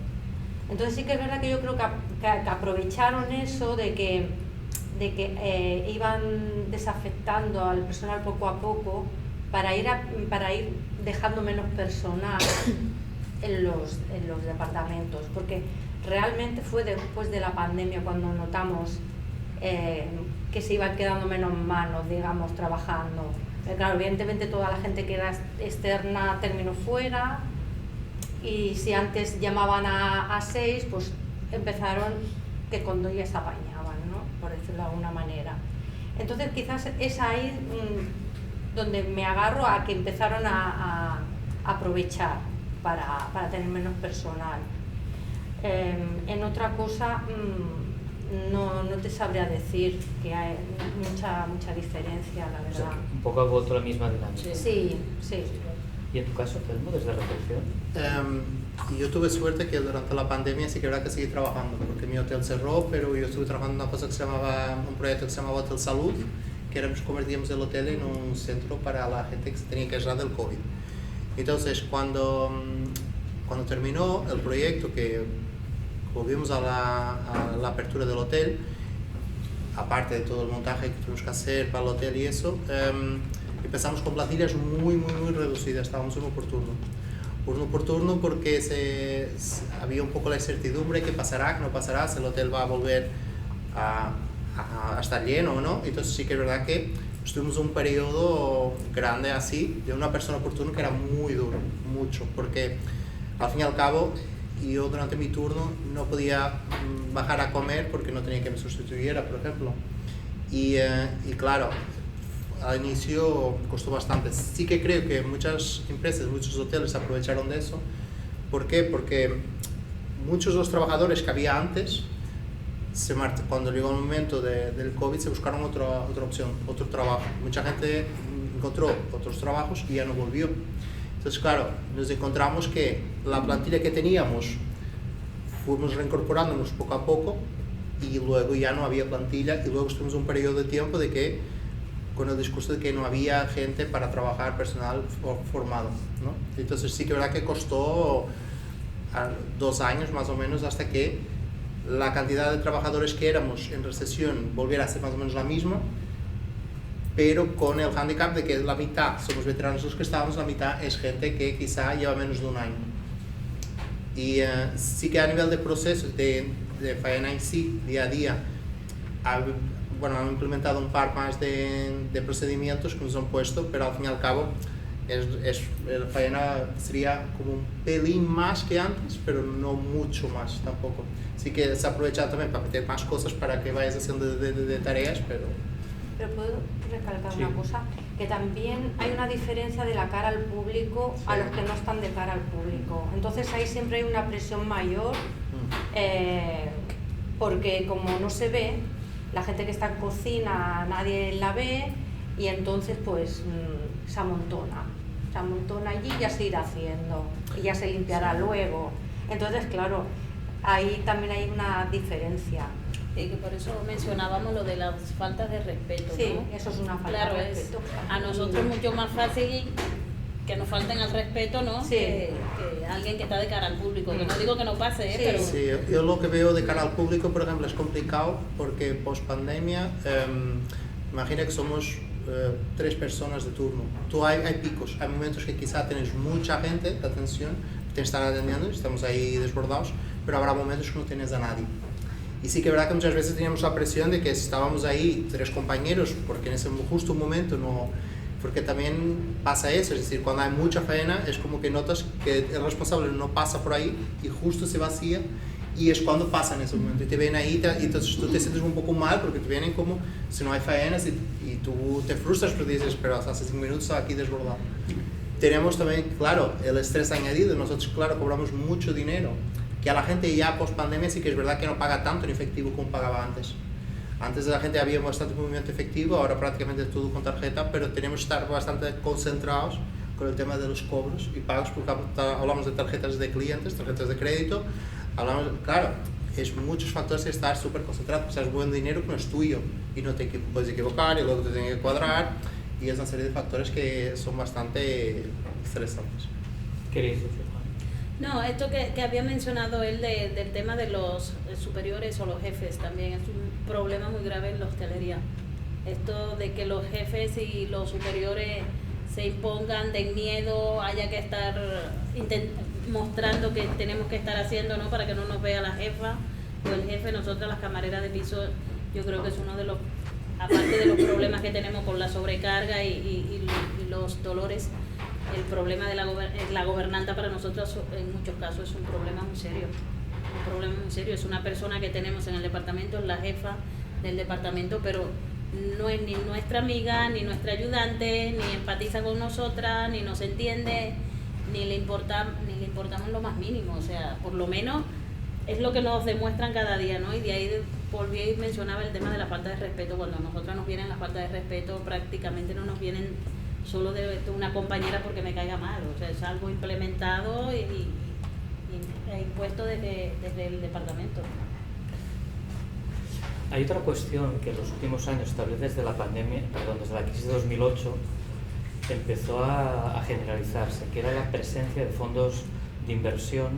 Entonces sí que es verdad que yo creo que aprovecharon eso de que iban desafectando al personal poco a poco para ir dejando menos personal en los departamentos, porque realmente fue después de la pandemia cuando notamos que se iban quedando menos manos, digamos, trabajando. Claro, evidentemente toda la gente que era externa terminó fuera, y si antes llamaban a 6, pues empezaron que con 2 ya se apañaban, ¿no? Por decirlo de alguna manera. Entonces quizás es ahí donde me agarro a que empezaron a aprovechar para tener menos personal. En otra cosa no te sabría decir que hay mucha diferencia, la verdad. O sea, un poco ha vuelto la misma dinámica. Sí. ¿Y en tu caso, Telmo, desde la recepción? Y yo tuve suerte que durante la pandemia sí que era que seguí trabajando, porque mi hotel cerró, pero yo estuve trabajando en una cosa que se llamaba, un proyecto que se llamaba Hotel Salud, que éramos, convertíamos el hotel en un centro para la gente que se tenía que aislar del COVID. Entonces, cuando terminó el proyecto, que volvimos a la apertura del hotel, aparte de todo el montaje que tuvimos que hacer para el hotel y eso, empezamos con plantillas muy reducidas, estábamos uno por turno porque había un poco la incertidumbre, qué pasará, qué no pasará, si el hotel va a volver a estar lleno o no. Entonces sí que es verdad que estuvimos un periodo grande así, de una persona por turno, que era muy duro, mucho, porque al fin y al cabo yo durante mi turno no podía bajar a comer porque no tenía que me sustituyera, por ejemplo. Y claro, al inicio costó bastante. Sí que creo que muchas empresas, muchos hoteles se aprovecharon de eso. ¿Por qué? Porque muchos de los trabajadores que había antes, cuando llegó el momento del COVID, se buscaron otra opción, otro trabajo. Mucha gente encontró otros trabajos y ya no volvió. Entonces, claro, nos encontramos que la plantilla que teníamos fuimos reincorporándonos poco a poco y luego ya no había plantilla, y luego estuvimos un periodo de tiempo de que, con el discurso de que no había gente para trabajar, personal formado, ¿no? Entonces sí que es verdad que costó 2 años más o menos hasta que la cantidad de trabajadores que éramos en recesión volviera a ser más o menos la misma, pero con el hándicap de que la mitad somos veteranos los que estábamos, la mitad es gente que quizá lleva menos de 1 año. Y sí que a nivel de procesos de faena en sí, día a día, han implementado un par más de procedimientos que nos han puesto, pero al fin y al cabo la faena sería como un pelín más que antes, pero no mucho más tampoco. Sí que se aprovecha también para meter más cosas para que vayas haciendo de tareas, pero... Pero puedo recalcar Sí. una cosa, que también hay una diferencia de la cara al público a los que no están de cara al público. Entonces ahí siempre hay una presión mayor, porque como no se ve, la gente que está en cocina nadie la ve, y entonces pues se amontona allí y ya se irá haciendo, y ya se limpiará luego. Entonces, claro, ahí también hay una diferencia. Que por eso mencionábamos lo de las faltas de respeto, Sí, ¿no? eso es una falta Claro, de es respeto. a nosotros mucho más fácil que nos falten al respeto, ¿no? Sí. Que alguien que está de cara al público. Que no digo que no pase, Sí. pero... Sí, yo lo que veo de cara al público, por ejemplo, es complicado porque post pandemia, imagina que somos 3 personas de turno. Hay picos, hay momentos que quizá tienes mucha gente de atención, te están atendiendo, estamos ahí desbordados, pero habrá momentos que no tienes a nadie. Y sí que es verdad que muchas veces teníamos la presión de que estábamos ahí 3 compañeros, porque en ese justo momento no... Porque también pasa eso, es decir, cuando hay mucha faena es como que notas que el responsable no pasa por ahí y justo se vacía, y es cuando pasa en ese momento. Y te ven ahí y entonces tú te sientes un poco mal porque te vienen como si no hay faenas y tú te frustras porque dices, pero hace 5 minutos estaba aquí desbordado. Tenemos también, claro, el estrés añadido. Nosotros, claro, cobramos mucho dinero, que a la gente ya post pandemia sí que es verdad que no paga tanto en efectivo como pagaba antes. Antes la gente había bastante movimiento efectivo, ahora prácticamente todo con tarjeta, pero tenemos que estar bastante concentrados con el tema de los cobros y pagos, porque hablamos de tarjetas de clientes, tarjetas de crédito, claro, es muchos factores de estar súper concentrado, pues es buen dinero que no es tuyo y no te puedes equivocar y luego te tienen que cuadrar, y es una serie de factores que son bastante estresantes. ¿Queréis decir, Juan? No, esto que había mencionado él del tema de los superiores o los jefes también es un problema muy grave en la hostelería. Esto de que los jefes y los superiores se impongan de miedo, haya que estar mostrando que tenemos que estar haciendo, ¿no? Para que no nos vea la jefa o el jefe. Nosotras las camareras de piso, yo creo que es uno de los, aparte de los problemas que tenemos con la sobrecarga y los dolores, el problema de la gobernanta para nosotros en muchos casos es un problema muy serio. Un problema muy serio. Es una persona que tenemos en el departamento, es la jefa del departamento, pero no es ni nuestra amiga, ni nuestra ayudante, ni empatiza con nosotras, ni nos entiende, ni le importamos lo más mínimo. O sea, por lo menos es lo que nos demuestran cada día, ¿no? Y de ahí volví y mencionaba el tema de la falta de respeto. Cuando a nosotras nos vienen las faltas de respeto, prácticamente no nos vienen solo de una compañera porque me caiga mal. O sea, es algo implementado y impuesto desde el departamento. Hay otra cuestión que en los últimos años, tal vez desde la pandemia, desde la crisis de 2008, empezó a generalizarse, que era la presencia de fondos de inversión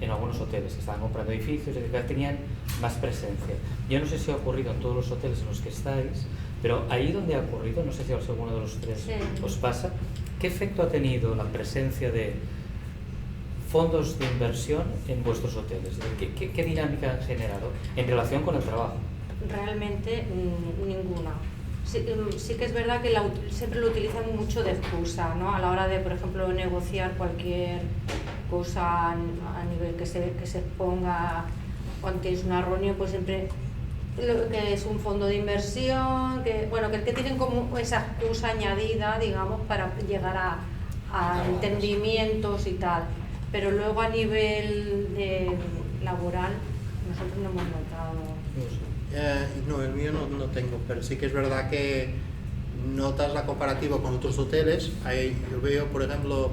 en algunos hoteles que estaban comprando edificios y que tenían más presencia. Yo no sé si ha ocurrido en todos los hoteles en los que estáis, pero ahí donde ha ocurrido, no sé si a alguno de los tres os pasa, ¿qué efecto ha tenido la presencia de fondos de inversión en vuestros hoteles? ¿Qué dinámica han generado en relación con el trabajo? Realmente ninguna. Sí que es verdad que siempre lo utilizan mucho de excusa, ¿no? A la hora de, por ejemplo, negociar cualquier cosa a nivel que se ponga cuando tienes una reunión, pues siempre que es un fondo de inversión, que tienen como esa excusa añadida, digamos, para llegar a entendimientos y tal. Pero luego a nivel laboral nosotros no hemos notado. No, el mío no tengo, pero sí que es verdad que notas la comparativa con otros hoteles. Yo veo, por ejemplo,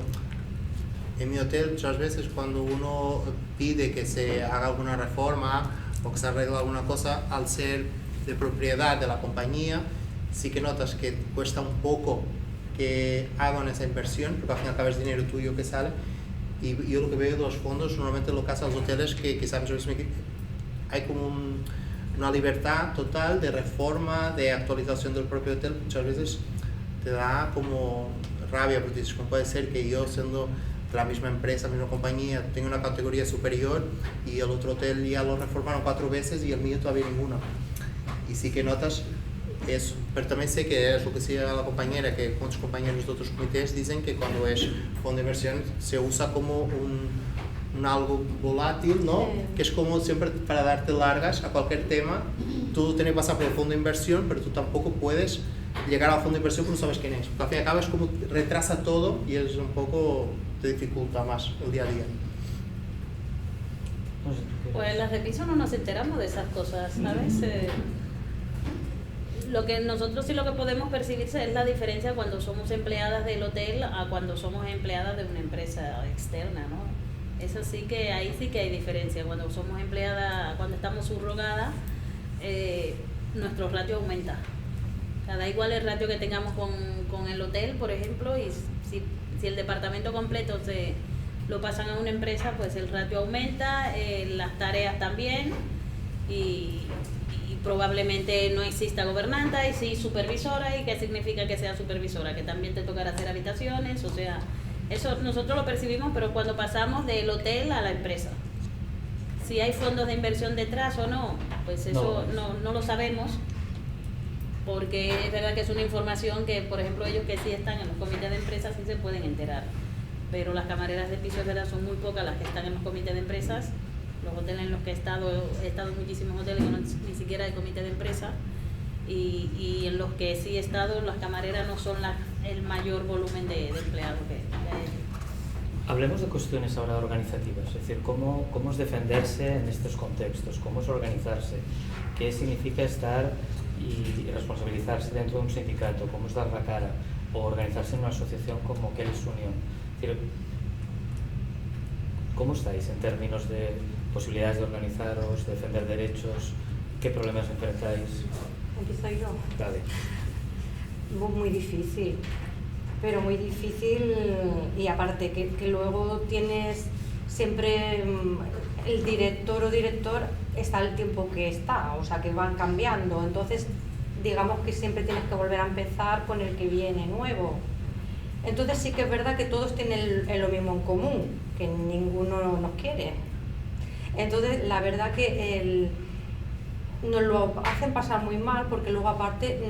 en mi hotel muchas veces cuando uno pide que se haga alguna reforma o que se arregle alguna cosa, al ser de propiedad de la compañía, sí que notas que cuesta un poco que hagan esa inversión, porque al fin y al cabo es dinero tuyo que sale. Y yo lo que veo de los fondos, normalmente lo que hacen los hoteles, que sabes, hay como una libertad total de reforma, de actualización del propio hotel. Muchas veces te da como rabia, porque dices, ¿cómo puede ser que yo, siendo de la misma empresa, misma compañía, tenga una categoría superior y el otro hotel ya lo reformaron 4 veces y el mío todavía ninguna? Y sí que notas eso, pero también sé que es lo que decía la compañera, que muchos compañeros de otros comités dicen que cuando es fondo de inversión se usa como un algo volátil, ¿no? Sí. Que es como siempre para darte largas a cualquier tema. Tú tienes que pasar por el fondo de inversión, pero tú tampoco puedes llegar al fondo de inversión porque no sabes quién es. Porque al fin y al cabo es como retrasa todo y es un poco, te dificulta más el día a día. Pues las de piso no nos enteramos de esas cosas, ¿sabes? Lo que nosotros sí lo que podemos percibir es la diferencia cuando somos empleadas del hotel a cuando somos empleadas de una empresa externa, ¿no? Eso sí que ahí sí que hay diferencia. Cuando somos empleadas, cuando estamos subrogadas, nuestro ratio aumenta. O sea, da igual el ratio que tengamos con el hotel, por ejemplo, y si el departamento completo lo pasan a una empresa, pues el ratio aumenta, las tareas también, y probablemente no exista gobernanta y sí supervisora. ¿Y qué significa que sea supervisora? Que también te tocará hacer habitaciones, o sea, eso nosotros lo percibimos, pero cuando pasamos del hotel a la empresa. Si hay fondos de inversión detrás o no, pues eso no lo sabemos, porque es verdad que es una información que, por ejemplo, ellos que sí están en los comités de empresas sí se pueden enterar, pero las camareras de piso, es verdad, son muy pocas las que están en los comités de empresas. Los hoteles en los que he estado en muchísimos hoteles que ni siquiera hay comité de empresa, y en los que sí he estado, las camareras no son el mayor volumen de empleados que hay. Hablemos de cuestiones ahora organizativas, es decir, cómo es defenderse en estos contextos, cómo es organizarse, qué significa estar y responsabilizarse dentro de un sindicato, cómo es dar la cara, o organizarse en una asociación como Kelly's Union. Es decir, ¿cómo estáis en términos de posibilidades de organizaros, de defender derechos? ¿Qué problemas enfrentáis? ¿Empiezo yo? Dale. Muy difícil, pero muy difícil, y aparte que luego tienes siempre el director o director está el tiempo que está, o sea que van cambiando, entonces digamos que siempre tienes que volver a empezar con el que viene nuevo. Entonces sí que es verdad que todos tienen lo mismo en común, que ninguno nos quiere. Entonces la verdad que nos lo hacen pasar muy mal, porque luego aparte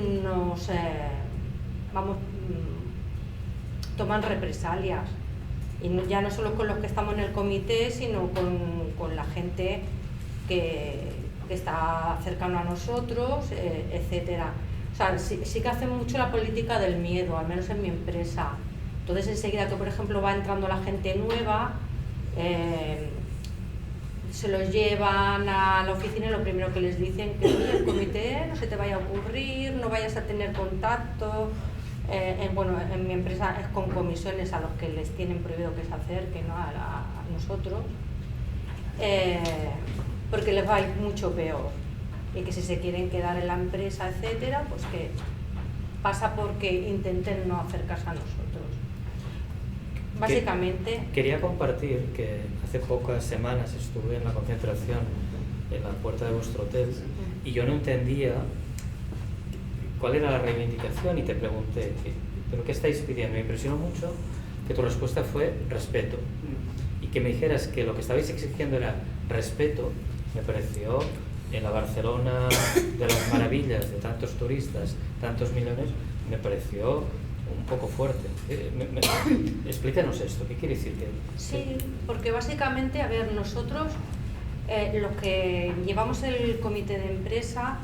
toman represalias, y ya no solo con los que estamos en el comité, sino con la gente que está cercano a nosotros, etcétera. O sea, sí que hacen mucho la política del miedo, al menos en mi empresa. Entonces enseguida que, por ejemplo, va entrando la gente nueva, se los llevan a la oficina y lo primero que les dicen que el comité no se te vaya a ocurrir, no vayas a tener contacto. En mi empresa es con comisiones a los que les tienen prohibido que se acerquen, ¿no? a nosotros. porque les va a ir mucho peor. Y que si se quieren quedar en la empresa, etcétera, pues que pasa porque intenten no acercarse a nosotros. Básicamente... Quería compartir que hace pocas semanas estuve en la concentración en la puerta de vuestro hotel y yo no entendía cuál era la reivindicación y te pregunté, ¿pero qué estáis pidiendo? Me impresionó mucho que tu respuesta fue respeto. Y que me dijeras que lo que estabais exigiendo era respeto, me pareció, en la Barcelona de las maravillas, de tantos turistas, tantos millones, me pareció un poco fuerte. Explícanos esto, ¿qué quiere decir? Sí, porque básicamente, a ver, nosotros, los que llevamos el comité de empresa,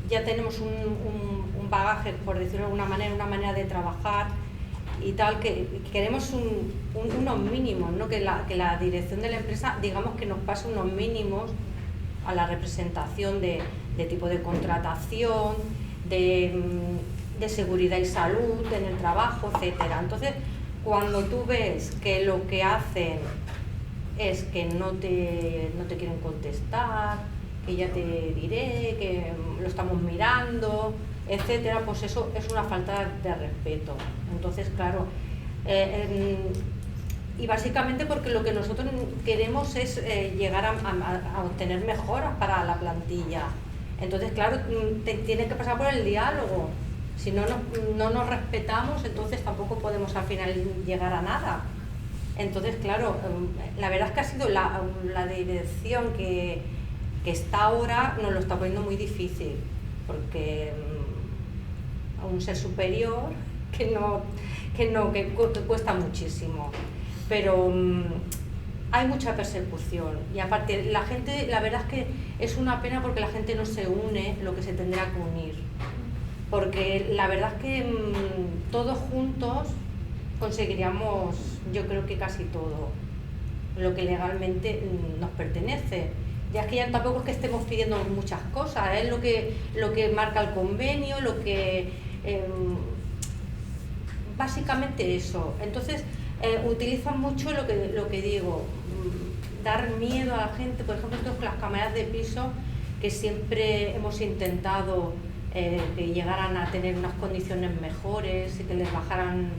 ya tenemos un bagaje, por decirlo de alguna manera, una manera de trabajar y tal, que queremos unos mínimos, ¿no? Que la dirección de la empresa, digamos, que nos pase unos mínimos a la representación de tipo de contratación, de seguridad y salud en el trabajo, etcétera. Entonces, cuando tú ves que lo que hacen es que no te quieren contestar, que ya te diré, que lo estamos mirando, etcétera, pues eso es una falta de respeto. Entonces, claro, y básicamente porque lo que nosotros queremos es llegar a obtener mejoras para la plantilla. Entonces, claro, tiene que pasar por el diálogo. Si no nos respetamos, entonces tampoco podemos al final llegar a nada. Entonces, claro, la verdad es que ha sido la dirección que está ahora, nos lo está poniendo muy difícil, porque a un ser superior que cuesta muchísimo. Pero hay mucha persecución y aparte la gente, la verdad es que es una pena porque la gente no se une lo que se tendrá que unir, porque la verdad es que todos juntos conseguiríamos, yo creo que casi todo lo que legalmente nos pertenece. Ya es que ya tampoco es que estemos pidiendo muchas cosas, es lo que marca el convenio, lo que básicamente eso. Entonces utilizan mucho lo que digo, dar miedo a la gente. Por ejemplo, con las cámaras de piso, que siempre hemos intentado que llegaran a tener unas condiciones mejores y que les bajaran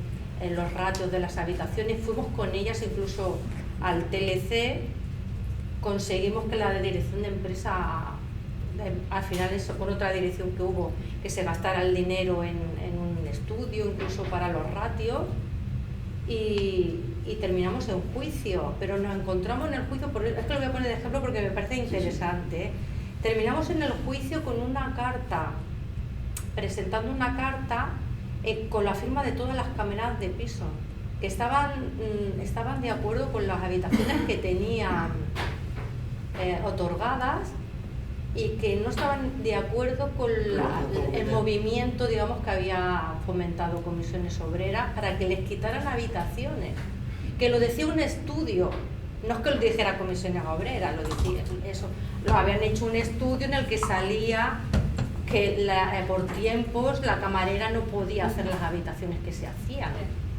los ratios de las habitaciones. Fuimos con ellas incluso al TLC, conseguimos que la dirección de empresa, al final eso, por otra dirección que hubo, que se gastara el dinero en un estudio, incluso para los ratios. Y terminamos en juicio, pero nos encontramos en el juicio, es que lo voy a poner de ejemplo porque me parece interesante. Terminamos en el juicio con una carta, presentando una carta con la firma de todas las cámaras de piso, que estaban de acuerdo con las habitaciones que tenían otorgadas y que no estaban de acuerdo con el movimiento, digamos, que había fomentado Comisiones Obreras para que les quitaran habitaciones, que lo decía un estudio, no es que lo dijera Comisiones Obreras, lo decía eso, lo habían hecho un estudio en el que salía que por tiempos la camarera no podía hacer las habitaciones que se hacían,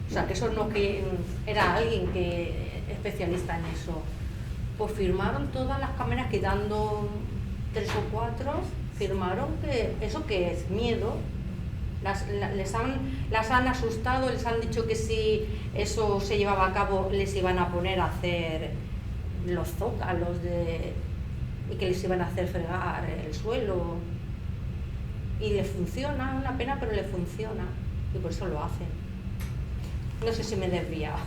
o sea, que eso no, que era alguien especialista en eso. Pues firmaron todas las cámaras, quedando 3 o 4, firmaron que eso que es miedo, las han asustado, les han dicho que si eso se llevaba a cabo les iban a poner a hacer los zócalos y que les iban a hacer fregar el suelo, y le funciona, una pena, pero le funciona y por eso lo hacen. No sé si me he desviado.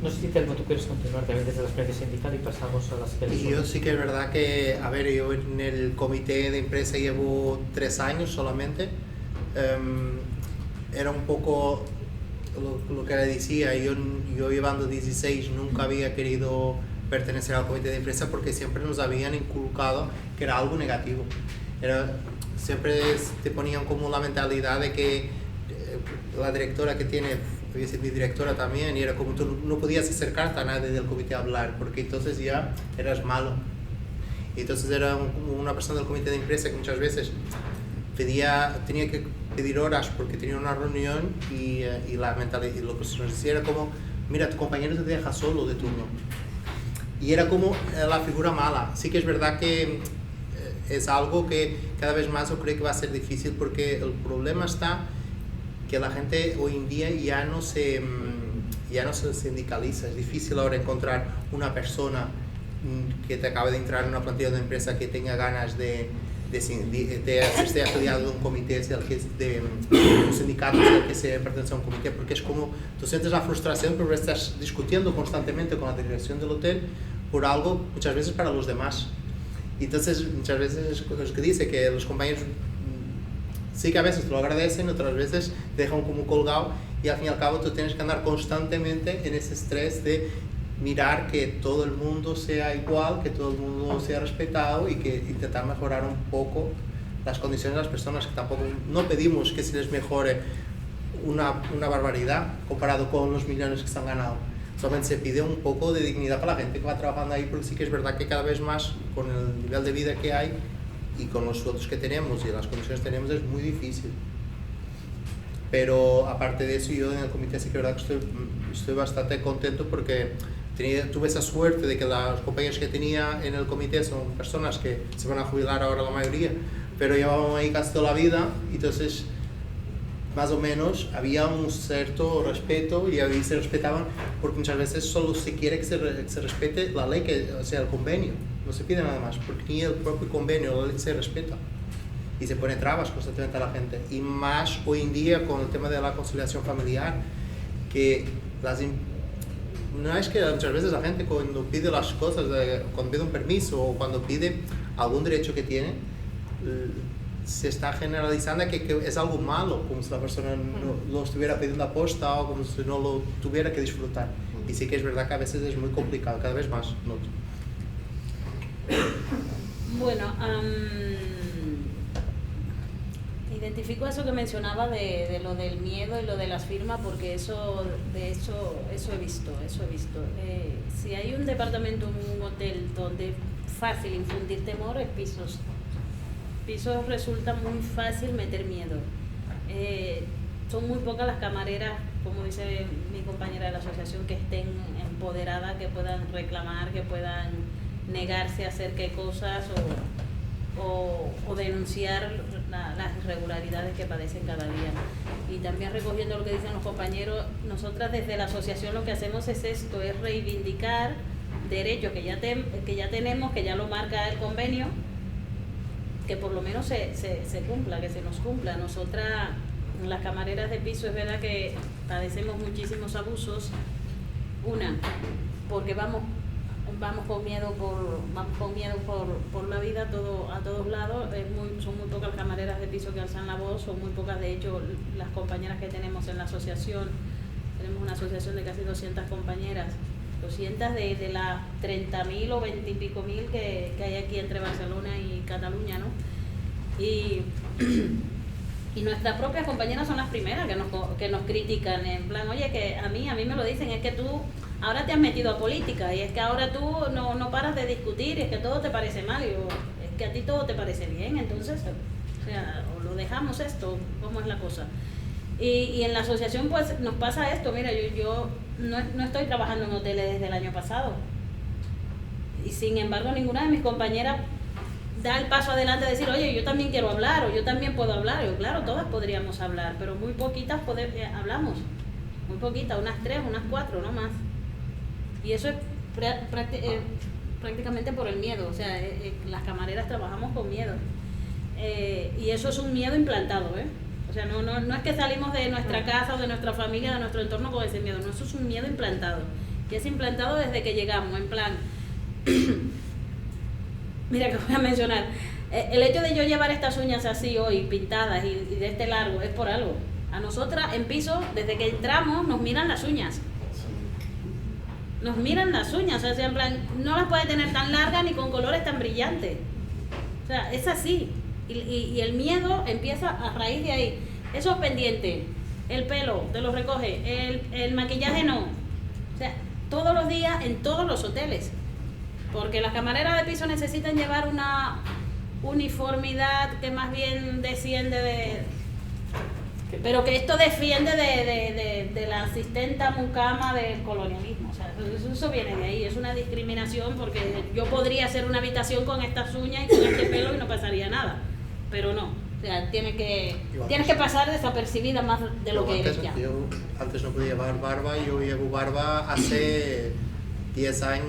No sé si, Telmo, tú quieres continuar también desde la experiencia sindical y pasamos a las Y yo sí que es verdad que, a ver, yo en el comité de empresa llevo 3 años solamente. Era un poco lo que le decía, yo llevando 16 nunca había querido pertenecer al comité de empresa porque siempre nos habían inculcado que era algo negativo. Siempre te ponían como la mentalidad de que la directora que tiene, había sido mi directora también, y era como tú no podías acercarte a nadie del comité a hablar porque entonces ya eras malo. Y entonces era una persona del comité de empresa que muchas veces tenía que pedir horas porque tenía una reunión y la mentalidad, y lo que se nos decía era como, mira, tu compañero te deja solo de turno. y era como la figura mala. Sí que es verdad que es algo que cada vez más yo creo que va a ser difícil, porque el problema está que la gente hoy en día ya no se sindicaliza. Es difícil ahora encontrar una persona que te acaba de entrar en una plantilla de una empresa que tenga ganas de hacerse afiliado de un comité, de un sindicato, que se pertenece a un comité, porque es como tú sientes la frustración, pero estás discutiendo constantemente con la dirección del hotel por algo, muchas veces para los demás. Y entonces muchas veces es que dice que los compañeros sí que a veces te lo agradecen, otras veces te dejan como colgado, y al fin y al cabo tú tienes que andar constantemente en ese estrés de mirar que todo el mundo sea igual, que todo el mundo sea respetado, y que intentar mejorar un poco las condiciones de las personas, que tampoco no pedimos que se les mejore una barbaridad comparado con los millones que se han ganado. Solamente se pide un poco de dignidad para la gente que va trabajando ahí, porque sí que es verdad que cada vez más, con el nivel de vida que hay y con los sueldos que tenemos y las condiciones que tenemos, es muy difícil. Pero aparte de eso, yo en el comité sí que es verdad que estoy bastante contento, porque tuve esa suerte de que los compañeros que tenía en el comité son personas que se van a jubilar ahora, la mayoría, pero llevaban ahí casi toda la vida, y entonces más o menos había un cierto respeto, y ahí se respetaban, porque muchas veces solo se quiere que se respete la ley, o sea, el convenio, no se pide nada más, porque ni el propio convenio, la ley, se respeta, y se pone trabas constantemente a la gente. Y más hoy en día con el tema de la conciliación familiar, que no es que muchas veces la gente cuando pide las cosas, cuando pide un permiso o cuando pide algún derecho que tiene, se está generalizando que es algo malo, como si la persona no lo estuviera pidiendo a posta, o como si no lo tuviera que disfrutar. Y sí que es verdad que a veces es muy complicado, cada vez más, noto. Bueno, identifico eso que mencionaba de lo del miedo y lo de las firmas, porque eso he visto. Si hay un departamento en un hotel donde es fácil infundir temor, es pisos. Pisos resulta muy fácil meter miedo. Son muy pocas las camareras, como dice mi compañera de la asociación, que estén empoderadas, que puedan reclamar, que puedan negarse a hacer qué cosas o denunciar las irregularidades que padecen cada día. Y también recogiendo lo que dicen los compañeros, nosotras desde la asociación lo que hacemos es esto, es reivindicar derechos que ya tenemos, que ya lo marca el convenio, que por lo menos se cumpla, que se nos cumpla. Nosotras, las camareras de piso, es verdad que padecemos muchísimos abusos. Una, porque vamos con miedo por la vida a todos lados. Son muy pocas las camareras de piso que alzan la voz, son muy pocas. De hecho, las compañeras que tenemos en la asociación, tenemos una asociación de casi 200 compañeras, 200 de las 30.000 o 20 y pico mil que hay aquí entre Barcelona y Cataluña, ¿no? Y nuestras propias compañeras son las primeras que nos critican, en plan, oye, que a mí me lo dicen, es que tú ahora te has metido a política, y es que ahora tú no paras de discutir, y es que todo te parece mal, y es que a ti todo te parece bien, entonces, o lo dejamos esto, ¿cómo es la cosa? Y en la asociación pues nos pasa esto. Mira, yo no estoy trabajando en hoteles desde el año pasado, y sin embargo ninguna de mis compañeras da el paso adelante de decir, oye, yo también quiero hablar, o yo también puedo hablar. Yo, claro, todas podríamos hablar, pero muy poquitas hablamos, muy poquitas, unas 3, unas 4, no más. Y eso es prácticamente por el miedo. O sea, las camareras trabajamos con miedo, y eso es un miedo implantado, O sea, no es que salimos de nuestra casa o de nuestra familia, de nuestro entorno con ese miedo, no, eso es un miedo implantado, que es implantado desde que llegamos, en plan, mira que voy a mencionar, el hecho de yo llevar estas uñas así hoy, pintadas y de este largo, es por algo. A nosotras en piso, desde que entramos, nos miran las uñas. Nos miran las uñas, o sea, en plan, no las puede tener tan largas ni con colores tan brillantes. O sea, es así. Y el miedo empieza a raíz de ahí. Esos pendientes, el pelo, te lo recoge, el maquillaje no. O sea, todos los días en todos los hoteles. Porque las camareras de piso necesitan llevar una uniformidad que más bien desciende Pero que esto defiende de la asistenta mucama del colonialismo, o sea, eso viene de ahí, es una discriminación porque yo podría hacer una habitación con estas uñas y con este pelo y no pasaría nada, pero no, o sea, tienes que pasar desapercibida más de lo que eres ya. Yo antes no podía llevar barba, yo llevo barba hace 10 años,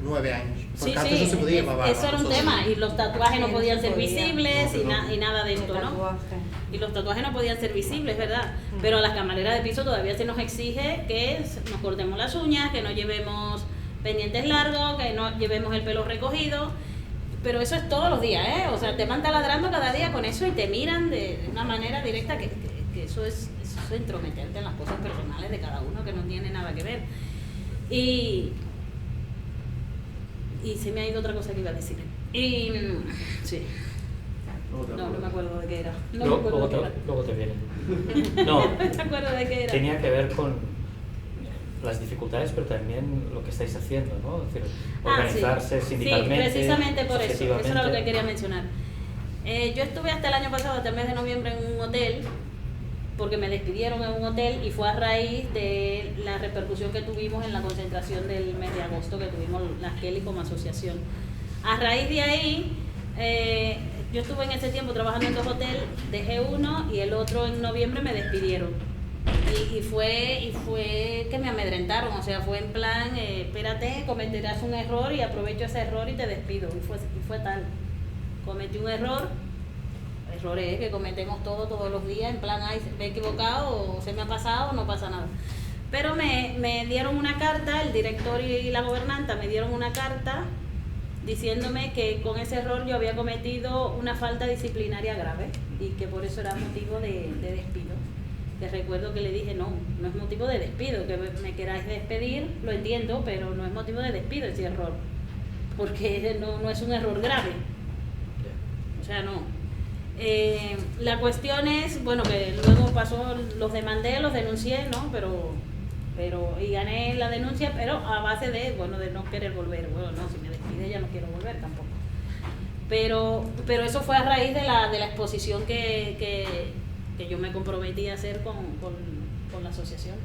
9 años, porque antes no se podía llevar barba. Eso era un tema, y los tatuajes no podían ser visibles y nada de esto, ¿no? Y los tatuajes no podían ser visibles, ¿verdad? Pero a las camareras de piso todavía se nos exige que nos cortemos las uñas, que no llevemos pendientes largos, que no llevemos el pelo recogido, pero eso es todos los días, ¿eh? O sea, te van taladrando cada día con eso y te miran de una manera directa que eso es entrometerte en las cosas personales de cada uno, que no tiene nada que ver. Y se me ha ido otra cosa que iba a decir. Sí. No me acuerdo de qué era. Luego te viene. No, no me acuerdo de qué era. Tenía que ver con las dificultades, pero también lo que estáis haciendo, ¿no? Es decir, organizarse sindicalmente. Sí, precisamente por eso. Eso era lo que quería mencionar. Yo estuve hasta el año pasado, hasta el mes de noviembre, en un hotel, porque me despidieron en un hotel y fue a raíz de la repercusión que tuvimos en la concentración del mes de agosto que tuvimos la Kelly como asociación. A raíz de ahí, yo estuve en ese tiempo trabajando en 2 hoteles, dejé uno y el otro en noviembre me despidieron. Y fue que me amedrentaron, o sea, fue en plan, espérate, cometerás un error y aprovecho ese error y te despido. Y fue tal. Cometí un error. Errores que cometemos todos los días, en plan, ay, me he equivocado, o se me ha pasado, no pasa nada. Pero me dieron una carta, el director y la gobernanta me dieron una carta diciéndome que con ese error yo había cometido una falta disciplinaria grave y que por eso era motivo de despido. Que recuerdo que le dije, no es motivo de despido, que me queráis despedir, lo entiendo, pero no es motivo de despido ese error, porque no es un error grave. O sea, no. La cuestión es, bueno, que luego pasó, los demandé, los denuncié, ¿no? Pero y gané la denuncia, pero a base de no querer volver. Bueno, no, si me despide ya no quiero volver tampoco. Pero eso fue a raíz de la exposición que yo me comprometí a hacer con la asociación.